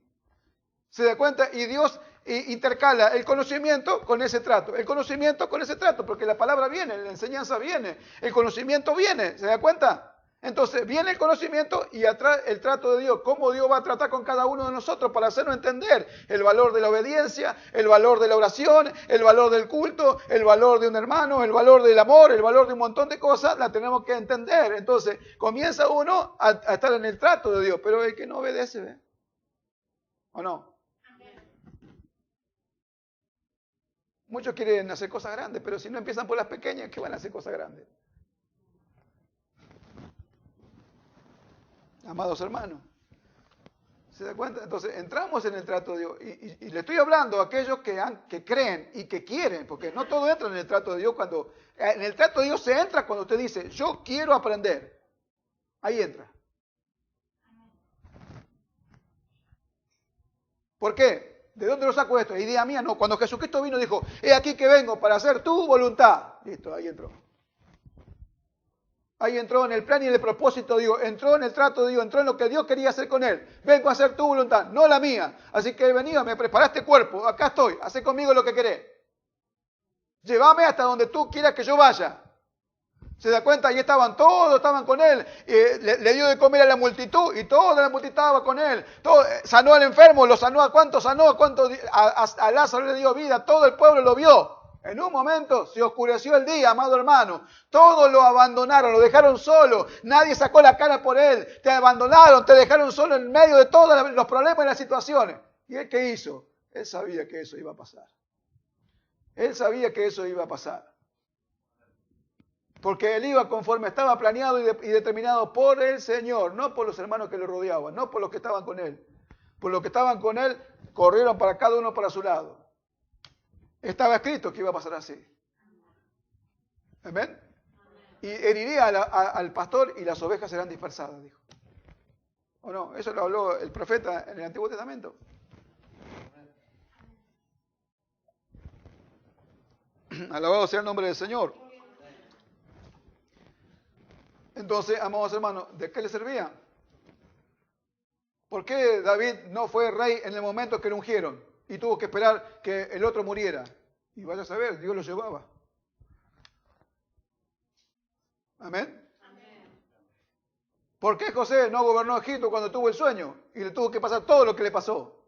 ¿Se da cuenta? Y Dios intercala el conocimiento con ese trato. El conocimiento con ese trato, porque la palabra viene, la enseñanza viene, el conocimiento viene. ¿Se da cuenta? Entonces viene el conocimiento y atrás el trato de Dios. Cómo Dios va a tratar con cada uno de nosotros para hacernos entender el valor de la obediencia, el valor de la oración, el valor del culto, el valor de un hermano, el valor del amor, el valor de un montón de cosas, la tenemos que entender. Entonces comienza uno a estar en el trato de Dios, pero el que no obedece, ¿ve? ¿O no? Muchos quieren hacer cosas grandes, pero si no empiezan por las pequeñas, ¿qué van a hacer cosas grandes? Amados hermanos, ¿se da cuenta? Entonces entramos en el trato de Dios y le estoy hablando a aquellos que creen y que quieren, porque no todo entra en el trato de Dios cuando... En el trato de Dios se entra cuando usted dice, yo quiero aprender. Ahí entra. ¿Por qué? ¿De dónde lo saco esto? ¿Idea mía? No, cuando Jesucristo vino dijo, he aquí que vengo para hacer tu voluntad. Listo, ahí entró. Ahí entró en el plan y en el propósito de Dios, entró en el trato de Dios, entró en lo que Dios quería hacer con él. Vengo a hacer tu voluntad, no la mía. Así que he venido, me preparaste cuerpo, acá estoy, haz conmigo lo que querés. Llévame hasta donde tú quieras que yo vaya. ¿Se da cuenta? Ahí estaban todos, estaban con él. Le dio de comer a la multitud y toda la multitud estaba con él. Sanó al enfermo, lo sanó a cuánto sanó, a Lázaro le dio vida, todo el pueblo lo vio. En un momento se oscureció el día, amado hermano. Todos lo abandonaron, lo dejaron solo. Nadie sacó la cara por él. Te abandonaron, te dejaron solo en medio de todos los problemas y las situaciones. ¿Y él qué hizo? Él sabía que eso iba a pasar. Él sabía que eso iba a pasar. Porque él iba conforme estaba planeado y determinado por el Señor, no por los hermanos que lo rodeaban, no por los que estaban con él. Por los que estaban con él, corrieron para cada uno para su lado. Estaba escrito que iba a pasar así. ¿Amén? Y heriría al pastor y las ovejas serán dispersadas, dijo. ¿O no? Eso lo habló el profeta en el Antiguo Testamento. Alabado sea el nombre del Señor. Entonces, amados hermanos, ¿de qué le servía? ¿Por qué David no fue rey en el momento que lo ungieron y tuvo que esperar que el otro muriera? Y vaya a saber, Dios lo llevaba. ¿Amén? ¿Por qué José no gobernó Egipto cuando tuvo el sueño y le tuvo que pasar todo lo que le pasó?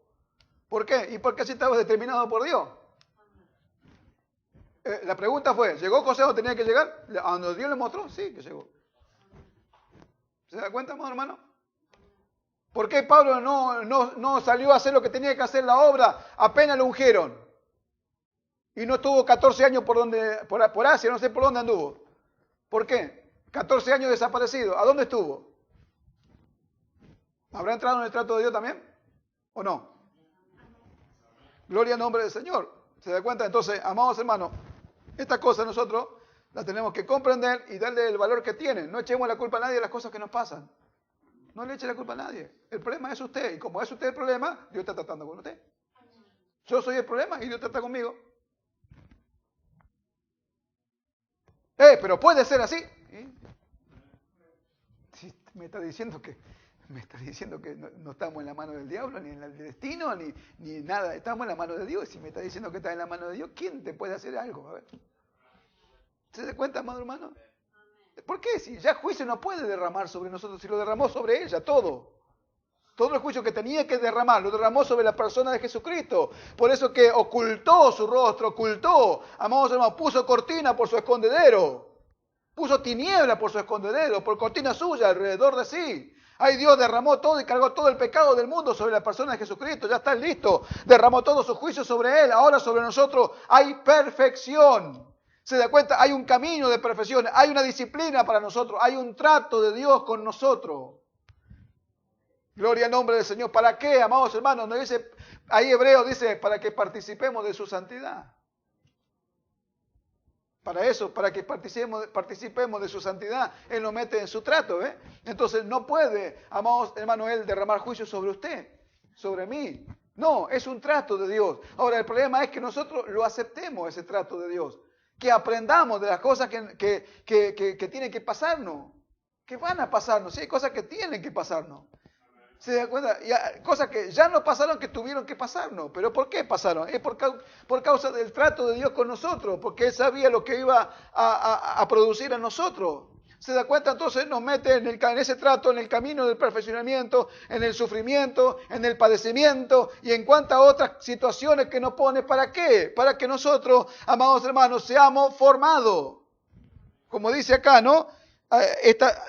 ¿Por qué? Y porque así estaba determinado por Dios. La pregunta fue, ¿llegó José donde tenía que llegar? ¿A donde Dios le mostró? Sí, que llegó. ¿Se da cuenta, hermano? ¿Por qué Pablo no salió a hacer lo que tenía que hacer la obra? Apenas lo ungieron. Y no estuvo 14 años por Asia, no sé por dónde anduvo. ¿Por qué? 14 años desaparecido. ¿A dónde estuvo? ¿Habrá entrado en el trato de Dios también? ¿O no? Gloria al nombre del Señor. ¿Se da cuenta? Entonces, amados hermanos, esta cosa nosotros la tenemos que comprender y darle el valor que tiene. No echemos la culpa a nadie de las cosas que nos pasan. No le eche la culpa a nadie. El problema es usted. Y como es usted el problema, Dios está tratando con usted. Yo soy el problema y Dios trata conmigo. Pero puede ser así. Si me está diciendo que no estamos en la mano del diablo, ni en el destino, ni nada. Estamos en la mano de Dios. Si me está diciendo que está en la mano de Dios, ¿quién te puede hacer algo? A ver. ¿Se da cuenta, amado hermano? ¿Por qué? Si ya juicio no puede derramar sobre nosotros, si lo derramó sobre ella, todo. Todo el juicio que tenía que derramar, lo derramó sobre la persona de Jesucristo. Por eso que ocultó su rostro, amados hermanos, puso cortina por su escondedero. Puso tiniebla por su escondedero, por cortina suya alrededor de sí. Ahí Dios derramó todo y cargó todo el pecado del mundo sobre la persona de Jesucristo. Ya está listo. Derramó todo su juicio sobre Él. Ahora sobre nosotros hay perfección. ¿Se da cuenta? Hay un camino de perfección. Hay una disciplina para nosotros. Hay un trato de Dios con nosotros. Gloria al nombre del Señor. ¿Para qué, amados hermanos? No dice, ahí Hebreo dice, para que participemos de su santidad. Para eso, para que participemos de su santidad, Él nos mete en su trato. Entonces no puede, amados hermanos, Él derramar juicio sobre usted, sobre mí. No, es un trato de Dios. Ahora, el problema es que nosotros lo aceptemos, ese trato de Dios. Que aprendamos de las cosas que tienen que pasarnos. Que van a pasarnos. Sí, hay cosas que tienen que pasarnos. ¿Se da cuenta? Cosas que ya no pasaron, que tuvieron que pasarnos. ¿Pero por qué pasaron? Es por causa del trato de Dios con nosotros, porque Él sabía lo que iba a producir en nosotros. ¿Se da cuenta? Entonces nos mete en ese trato, en el camino del perfeccionamiento, en el sufrimiento, en el padecimiento y en cuantas otras situaciones que nos pone. ¿Para qué? Para que nosotros, amados hermanos, seamos formados. Como dice acá, ¿no? Esta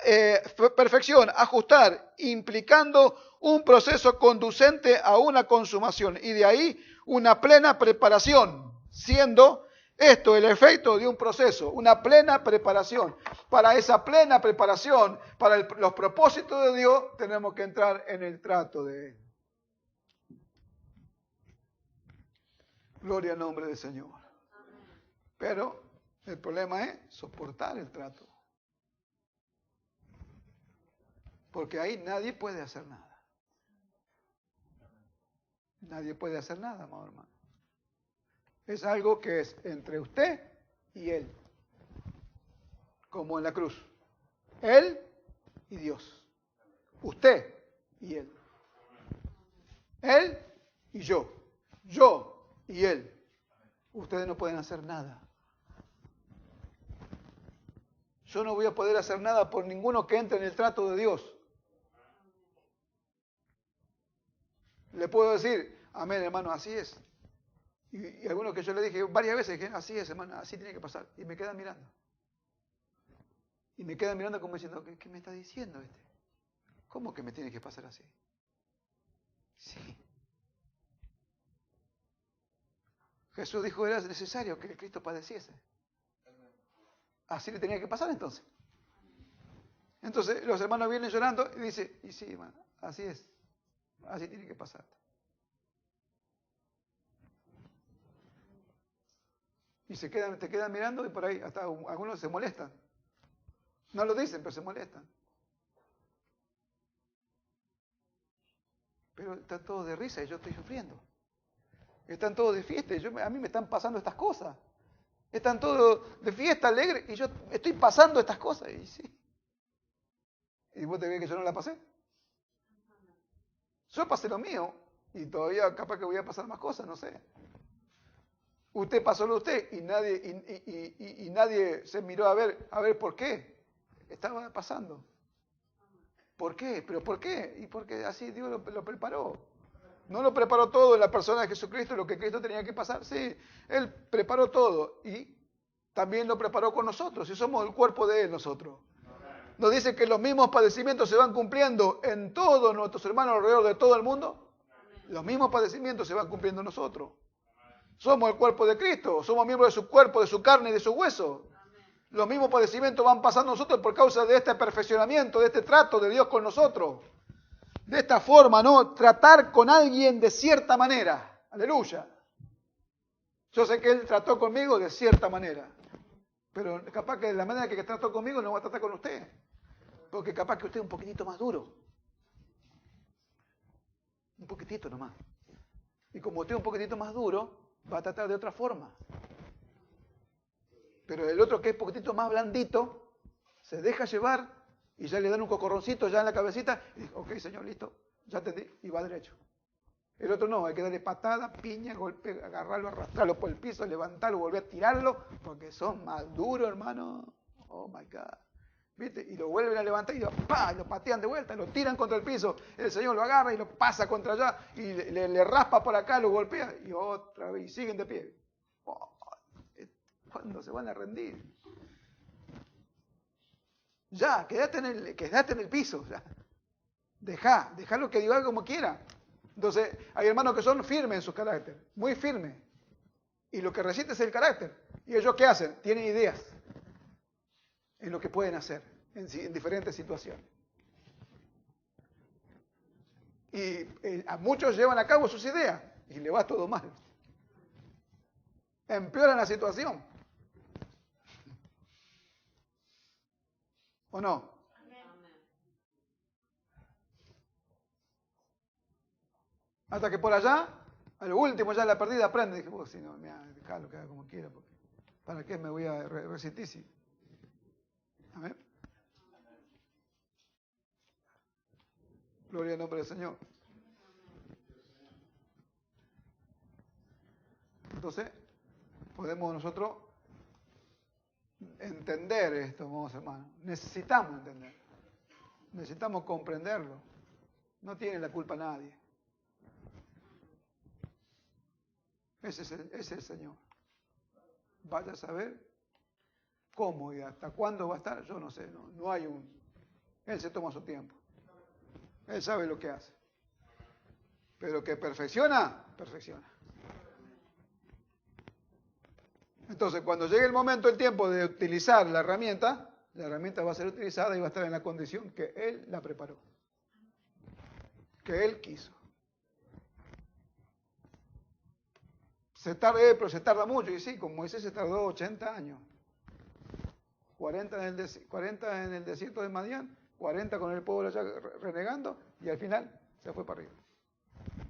perfección, ajustar, implicando un proceso conducente a una consumación y de ahí una plena preparación, siendo esto el efecto de un proceso, una plena preparación. Para esa plena preparación, para los propósitos de Dios, tenemos que entrar en el trato de Él. Gloria al nombre del Señor. Pero el problema es soportar el trato. Porque ahí nadie puede hacer nada. Nadie puede hacer nada, amado hermano. Es algo que es entre usted y Él. Como en la cruz. Él y Dios. Usted y Él. Él y yo. Yo y Él. Ustedes no pueden hacer nada. Yo no voy a poder hacer nada por ninguno que entre en el trato de Dios. Le puedo decir, amén, hermano, así es. Y algunos que yo le dije varias veces, dije, así es, hermano, así tiene que pasar. Y me quedan mirando. Y me quedan mirando como diciendo, ¿qué me está diciendo este? ¿Cómo que me tiene que pasar así? Sí. Jesús dijo, era necesario que Cristo padeciese. Así le tenía que pasar entonces. Entonces los hermanos vienen llorando y dicen, y sí, hermano, así es. Así tiene que pasar. Y te quedan mirando y por ahí hasta algunos se molestan. No lo dicen, pero se molestan. Pero están todos de risa y yo estoy sufriendo. Están todos de fiesta y a mí me están pasando estas cosas. Están todos de fiesta, alegre y yo estoy pasando estas cosas. Y sí. ¿Y vos te crees que yo no la pasé? Yo pasé lo mío y todavía capaz que voy a pasar más cosas, no sé. Usted pasó lo de usted y nadie se miró a ver por qué estaba pasando. ¿Por qué? ¿Pero por qué? Y porque así Dios lo preparó. No lo preparó todo en la persona de Jesucristo, lo que Cristo tenía que pasar. Sí, Él preparó todo y también lo preparó con nosotros. Y somos el cuerpo de Él nosotros. Nos dice que los mismos padecimientos se van cumpliendo en todos nuestros hermanos alrededor de todo el mundo. Los mismos padecimientos se van cumpliendo en nosotros. Somos el cuerpo de Cristo, somos miembros de su cuerpo, de su carne y de su hueso. Los mismos padecimientos van pasando nosotros por causa de este perfeccionamiento, de este trato de Dios con nosotros. De esta forma, ¿no? Tratar con alguien de cierta manera. Aleluya. Yo sé que Él trató conmigo de cierta manera. Pero capaz que de la manera que trató conmigo no va a tratar con usted. Porque capaz que usted es un poquitito más duro. Un poquitito nomás. Y como usted es un poquitito más duro, va a tratar de otra forma. Pero el otro que es un poquitito más blandito, se deja llevar y ya le dan un cocorroncito ya en la cabecita y dice, ok, señor, listo, ya entendí, y va derecho. El otro no, hay que darle patada, piña, golpe, agarrarlo, arrastrarlo por el piso, levantarlo, volver a tirarlo, porque son más duros, hermano. Oh my God. ¿Viste? Y lo vuelven a levantar y lo patean de vuelta, lo tiran contra el piso. El Señor lo agarra y lo pasa contra allá y le raspa por acá, lo golpea y otra vez, y siguen de pie. Oh, ¿cuándo se van a rendir? Ya, quédate en el piso. Ya. Dejalo que diga como quiera. Entonces, hay hermanos que son firmes en su carácter, muy firmes. Y lo que resiste es el carácter. ¿Y ellos qué hacen? Tienen ideas en lo que pueden hacer en diferentes situaciones. Y a muchos llevan a cabo sus ideas y le va todo mal. Empeoran la situación. ¿O no? Hasta que por allá, a lo último ya la perdida aprende. Dije, si no, mira, déjalo que haga como quiera, porque ¿para qué me voy a resistir? Sí. Amén. Gloria al nombre del Señor. Entonces, podemos nosotros entender esto, amados hermanos. Necesitamos entender. Necesitamos comprenderlo. No tiene la culpa nadie. Ese es el Señor. Vaya a saber cómo y hasta cuándo va a estar, yo no sé. No hay un... Él se toma su tiempo. Él sabe lo que hace. Pero que perfecciona, perfecciona. Entonces, cuando llegue el momento, el tiempo de utilizar la herramienta va a ser utilizada y va a estar en la condición que Él la preparó. Que Él quiso. Pero se tarda mucho. Y sí, con Moisés se tardó 80 años. 40 en el desierto de Madián, 40 con el pueblo allá renegando, y al final se fue para arriba.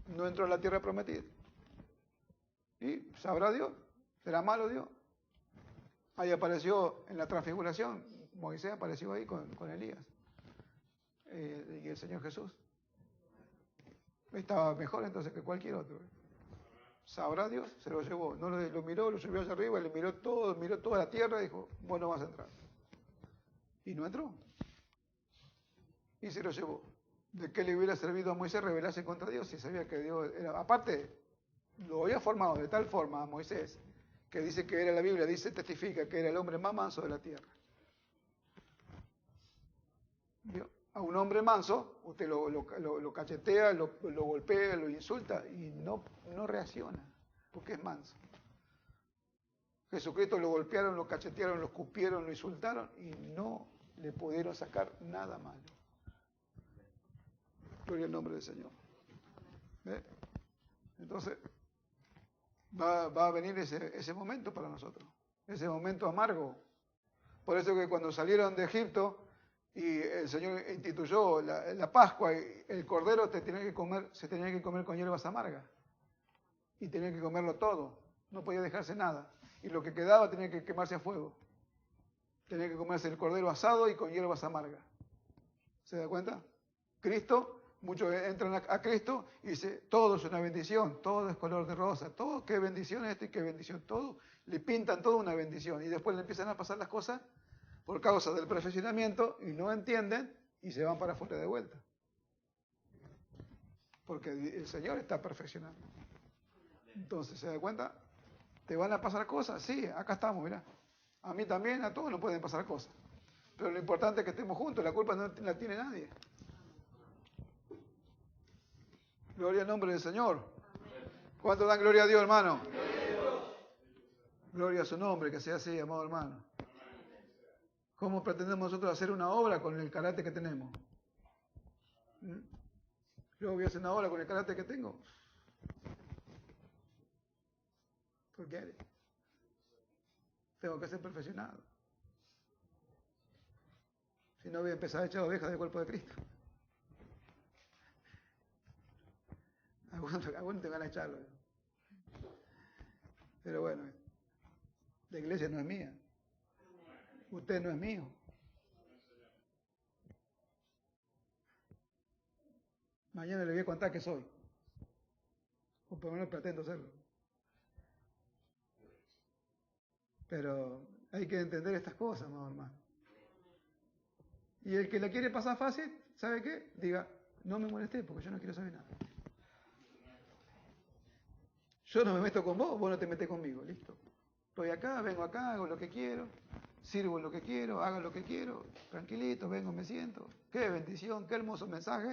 No entró en la tierra prometida. Y sabrá Dios, será malo Dios. Ahí apareció en la transfiguración, Moisés apareció ahí con Elías y el Señor Jesús. Estaba mejor entonces que cualquier otro. Sabrá Dios, se lo llevó. No lo miró, lo subió allá arriba, le miró toda la tierra y dijo, vos no vas a entrar. Y no entró. Y se lo llevó. ¿De qué le hubiera servido a Moisés rebelarse contra Dios si sabía que Dios era? Aparte, lo había formado de tal forma a Moisés, que dice que era la Biblia, testifica que era el hombre más manso de la tierra. ¿Vio? A un hombre manso, usted lo cachetea, lo golpea, lo insulta y no reacciona, porque es manso. Jesucristo lo golpearon, lo cachetearon, lo escupieron, lo insultaron y no le pudieron sacar nada malo. Gloria al nombre del Señor. ¿Ve? Entonces, va a venir ese momento para nosotros, ese momento amargo. Por eso que cuando salieron de Egipto y el Señor instituyó la Pascua, y el cordero se tenía que comer con hierbas amargas. Y tenía que comerlo todo, no podía dejarse nada. Y lo que quedaba tenía que quemarse a fuego. Tenía que comerse el cordero asado y con hierbas amargas. ¿Se da cuenta? Cristo, muchos entran a Cristo y dicen, todo es una bendición, todo es color de rosa, todo, qué bendición esto y qué bendición, todo, le pintan todo una bendición. Y después le empiezan a pasar las cosas por causa del perfeccionamiento y no entienden y se van para afuera de vuelta. Porque el Señor está perfeccionando. Entonces, ¿se da cuenta? ¿Te van a pasar cosas? Sí, acá estamos, mirá. A mí también, a todos nos pueden pasar cosas. Pero lo importante es que estemos juntos, la culpa no la tiene nadie. Gloria al nombre del Señor. ¿Cuánto dan gloria a Dios, hermano? Gloria a su nombre, que sea así, amado hermano. ¿Cómo pretendemos nosotros hacer una obra con el carácter que tenemos? Yo voy a hacer una obra con el carácter que tengo. ¿Por qué? Tengo que ser perfeccionado. Si no, voy a empezar a echar ovejas del cuerpo de Cristo. Algunos te van a echarlo. Pero bueno, la iglesia no es mía. Usted no es mío. Mañana le voy a contar que soy. O por lo menos pretendo serlo. Pero hay que entender estas cosas, más hermano. Y el que la quiere pasar fácil, ¿sabe qué? Diga, no me molesté porque yo no quiero saber nada. Yo no me meto con vos, vos no te metés conmigo, listo. Estoy acá, vengo acá, hago lo que quiero, sirvo lo que quiero, hago lo que quiero, tranquilito, vengo, me siento. Qué bendición, qué hermoso mensaje.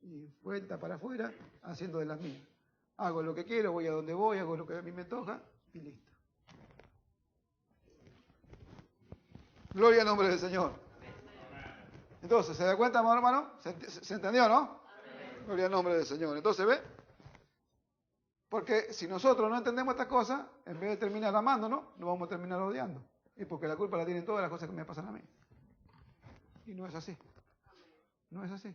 Y vuelta para afuera, haciendo de las mías. Hago lo que quiero, voy a donde voy, hago lo que a mí me toca y listo. Gloria al nombre del Señor. Entonces, ¿se da cuenta, hermano? ¿Se entendió, no? Gloria al nombre del Señor. Entonces, ¿ve? Porque si nosotros no entendemos estas cosas, en vez de terminar amándonos, nos vamos a terminar odiando. Y porque la culpa la tienen todas las cosas que me pasan a mí. Y no es así. No es así.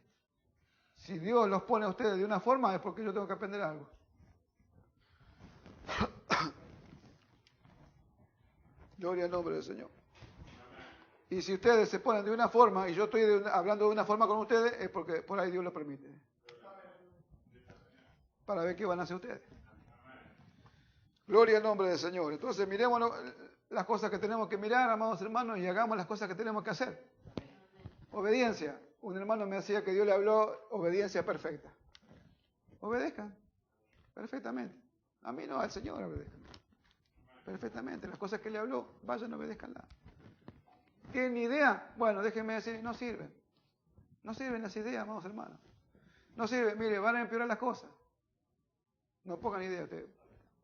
Si Dios los pone a ustedes de una forma, es porque yo tengo que aprender algo. Gloria al nombre del Señor. Y si ustedes se ponen de una forma, y yo estoy hablando de una forma con ustedes, es porque por ahí Dios lo permite. Para ver qué van a hacer ustedes. Gloria al nombre del Señor. Entonces miremos las cosas que tenemos que mirar, amados hermanos, y hagamos las cosas que tenemos que hacer. Obediencia. Un hermano me decía que Dios le habló obediencia perfecta. Obedezcan. Perfectamente. A mí no, al Señor obedezcan. Perfectamente. Las cosas que le habló, vayan, obedezcanla. ¿Tienen idea? Bueno, déjenme decir, no sirven. No sirven las ideas, amados hermanos. No sirven. Mire, van a empeorar las cosas. No pongan idea ustedes.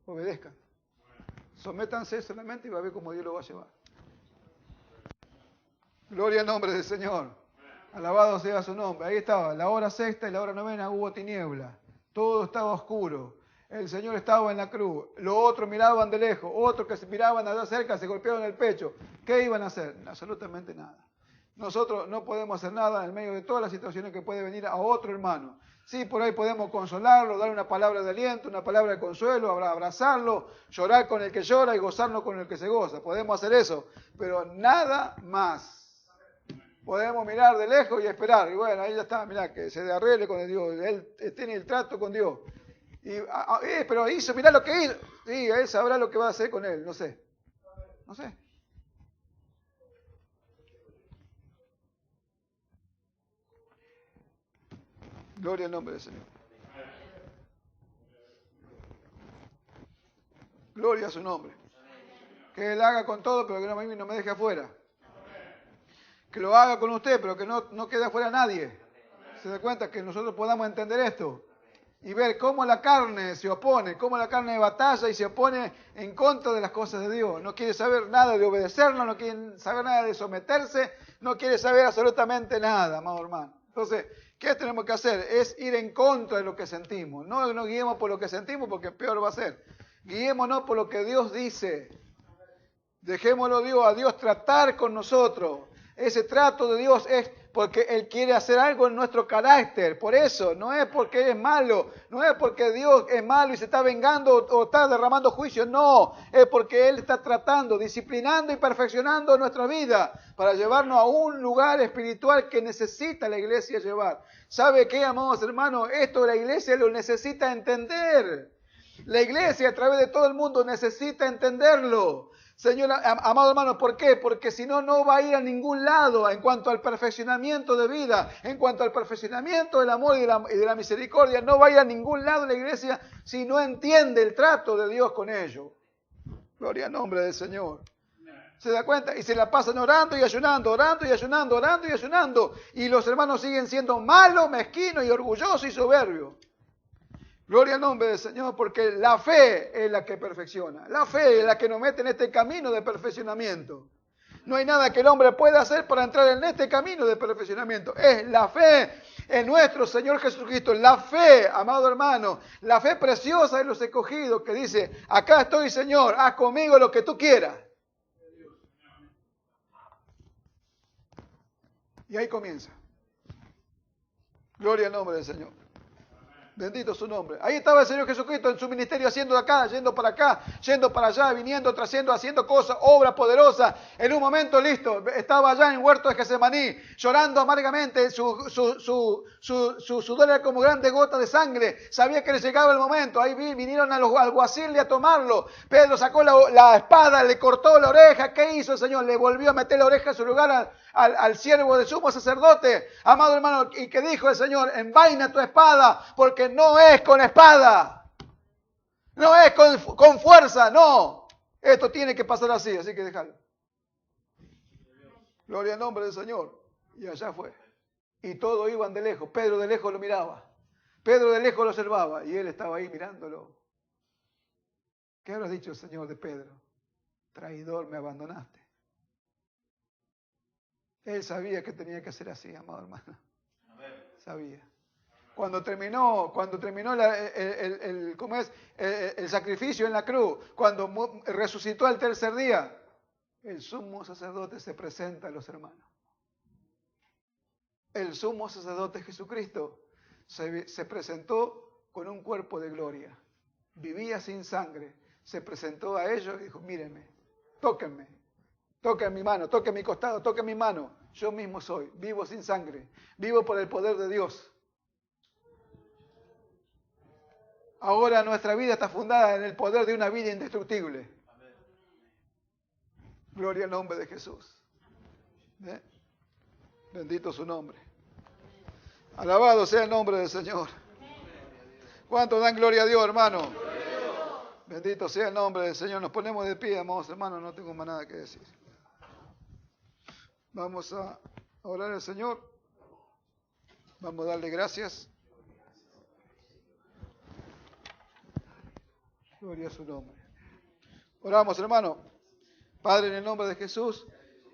Obedezcan. Sométanse solamente y va a ver cómo Dios lo va a llevar. Gloria al nombre del Señor. Alabado sea su nombre. Ahí estaba, la hora sexta y la hora novena hubo tiniebla. Todo estaba oscuro. El Señor estaba en la cruz. Los otros miraban de lejos. Otros que se miraban allá cerca se golpearon el pecho. ¿Qué iban a hacer? Absolutamente nada. Nosotros no podemos hacer nada en medio de todas las situaciones que puede venir a otro hermano. Sí, por ahí podemos consolarlo, dar una palabra de aliento, una palabra de consuelo, abrazarlo, llorar con el que llora y gozarnos con el que se goza. Podemos hacer eso, pero nada más. Podemos mirar de lejos y esperar. Y bueno, ahí ya está, mirá, que se arregle con el Dios. Él tiene el trato con Dios. Pero hizo, mirá lo que hizo. Sí, él sabrá lo que va a hacer con él, no sé. No sé. Gloria al nombre del Señor. Gloria a su nombre. Que Él haga con todo, pero que no me deje afuera. Que lo haga con usted, pero que no quede afuera nadie. ¿Se da cuenta? Que nosotros podamos entender esto. Y ver cómo la carne se opone, cómo la carne batalla y se opone en contra de las cosas de Dios. No quiere saber nada de obedecerlo, no quiere saber nada de someterse, no quiere saber absolutamente nada, amado hermano. Entonces, ¿qué tenemos que hacer? Es ir en contra de lo que sentimos. No nos guiemos por lo que sentimos porque peor va a ser. Guiémonos por lo que Dios dice. Dejémoslo a Dios tratar con nosotros. Ese trato de Dios es porque Él quiere hacer algo en nuestro carácter. Por eso, no es porque Él es malo, no es porque Dios es malo y se está vengando o está derramando juicio. No, es porque Él está tratando, disciplinando y perfeccionando nuestra vida para llevarnos a un lugar espiritual que necesita la iglesia llevar. ¿Sabe qué, amados hermanos? Esto la iglesia lo necesita entender. La iglesia a través de todo el mundo necesita entenderlo. Señor, amado hermano, ¿por qué? Porque si no, no va a ir a ningún lado en cuanto al perfeccionamiento de vida, en cuanto al perfeccionamiento del amor y de la misericordia. No va a ir a ningún lado la iglesia si no entiende el trato de Dios con ellos. Gloria al nombre del Señor. ¿Se da cuenta? Y se la pasan orando y ayunando, orando y ayunando, orando y ayunando. Y los hermanos siguen siendo malos, mezquinos y orgullosos y soberbios. Gloria al nombre del Señor, porque la fe es la que perfecciona. La fe es la que nos mete en este camino de perfeccionamiento. No hay nada que el hombre pueda hacer para entrar en este camino de perfeccionamiento. Es la fe en nuestro Señor Jesucristo. La fe, amado hermano, la fe preciosa de los escogidos que dice, acá estoy, Señor, haz conmigo lo que tú quieras. Y ahí comienza. Gloria al nombre del Señor. Bendito su nombre. Ahí estaba el Señor Jesucristo en su ministerio haciendo acá, yendo para allá, viniendo, trayendo, haciendo cosas, obras poderosas. En un momento listo, estaba allá en el huerto de Getsemaní, llorando amargamente, su sudor era como grandes gotas de sangre. Sabía que le llegaba el momento. Ahí vinieron a los alguaciles a tomarlo. Pedro sacó la espada, le cortó la oreja. ¿Qué hizo el Señor? Le volvió a meter la oreja en su lugar al siervo del sumo sacerdote. Amado hermano, ¿y qué dijo el Señor? Envaina tu espada, porque no es con espada, no es con fuerza, no. Esto tiene que pasar así que déjalo. Gloria al nombre del Señor. Y allá fue. Y todos iban de lejos. Pedro de lejos lo miraba. Pedro de lejos lo observaba. Y él estaba ahí mirándolo. ¿Qué habrá dicho el Señor de Pedro? Traidor, me abandonaste. Él sabía que tenía que hacer así, amado hermano. Sabía. Cuando terminó el sacrificio en la cruz, cuando resucitó el tercer día, el sumo sacerdote se presenta a los hermanos. El sumo sacerdote Jesucristo se presentó con un cuerpo de gloria. Vivía sin sangre. Se presentó a ellos y dijo, mírenme, tóquenme. Toquen mi mano, toquen mi costado, toquen mi mano. Yo mismo soy, vivo sin sangre, vivo por el poder de Dios. Ahora nuestra vida está fundada en el poder de una vida indestructible. Gloria al nombre de Jesús. Bendito su nombre. Alabado sea el nombre del Señor. ¿Cuántos dan gloria a Dios, hermano? Bendito sea el nombre del Señor. Nos ponemos de pie, amados hermanos, no tengo más nada que decir. Vamos a orar al Señor. Vamos a darle gracias. Gloria a su nombre. Oramos, hermano. Padre, en el nombre de Jesús,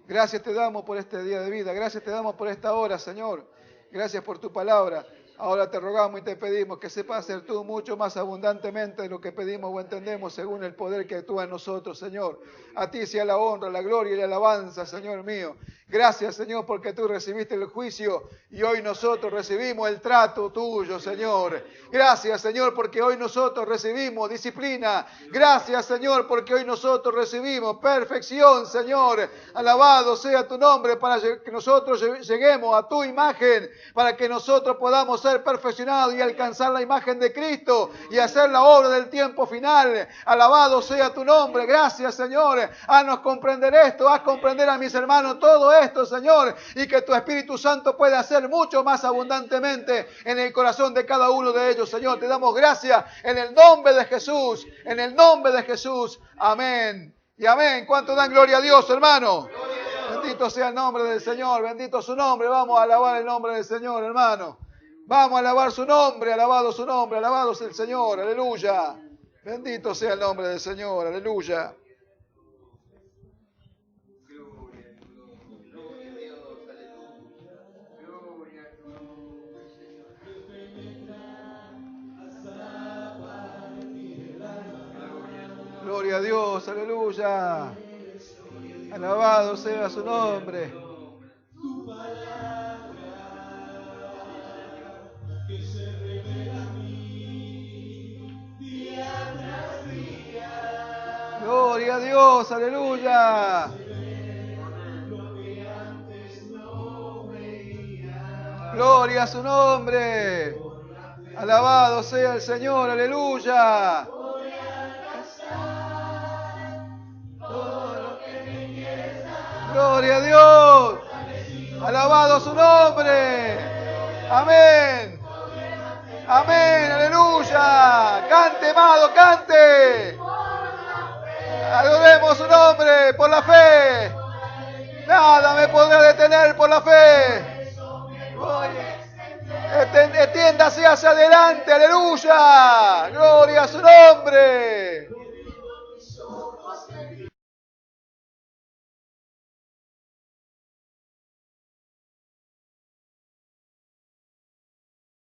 gracias te damos por este día de vida. Gracias te damos por esta hora, Señor. Gracias por tu palabra. Ahora te rogamos y te pedimos que sepas hacer tú mucho más abundantemente de lo que pedimos o entendemos según el poder que actúa en nosotros, Señor. A ti sea la honra, la gloria y la alabanza, Señor mío. Gracias, Señor, porque tú recibiste el juicio y hoy nosotros recibimos el trato tuyo, Señor. Gracias, Señor, porque hoy nosotros recibimos disciplina. Gracias, Señor, porque hoy nosotros recibimos perfección, Señor. Alabado sea tu nombre para que nosotros lleguemos a tu imagen, para que nosotros podamos ser perfeccionados y alcanzar la imagen de Cristo y hacer la obra del tiempo final. Alabado sea tu nombre. Gracias, Señor. Haznos comprender esto, haz comprender a mis hermanos todo esto, Señor, y que tu Espíritu Santo pueda hacer mucho más abundantemente en el corazón de cada uno de ellos, Señor. Te damos gracias en el nombre de Jesús, en el nombre de Jesús. Amén y amén. ¿Cuánto dan gloria a Dios, hermano? Bendito sea el nombre del Señor, bendito su nombre. Vamos a alabar el nombre del Señor, hermano. Vamos a alabar su nombre, alabado sea el Señor, aleluya. Bendito sea el nombre del Señor, aleluya. Gloria a Dios, aleluya. Alabado sea su nombre. Gloria a Dios, aleluya. Gloria a su nombre. Alabado sea el Señor, aleluya. Gloria a Dios. Alabado su nombre. Amén. Amén, aleluya. Cante, amado, cante. Adoremos su nombre por la fe. Nada me podrá detener por la fe. Extiéndase hacia adelante, aleluya. Gloria a su nombre.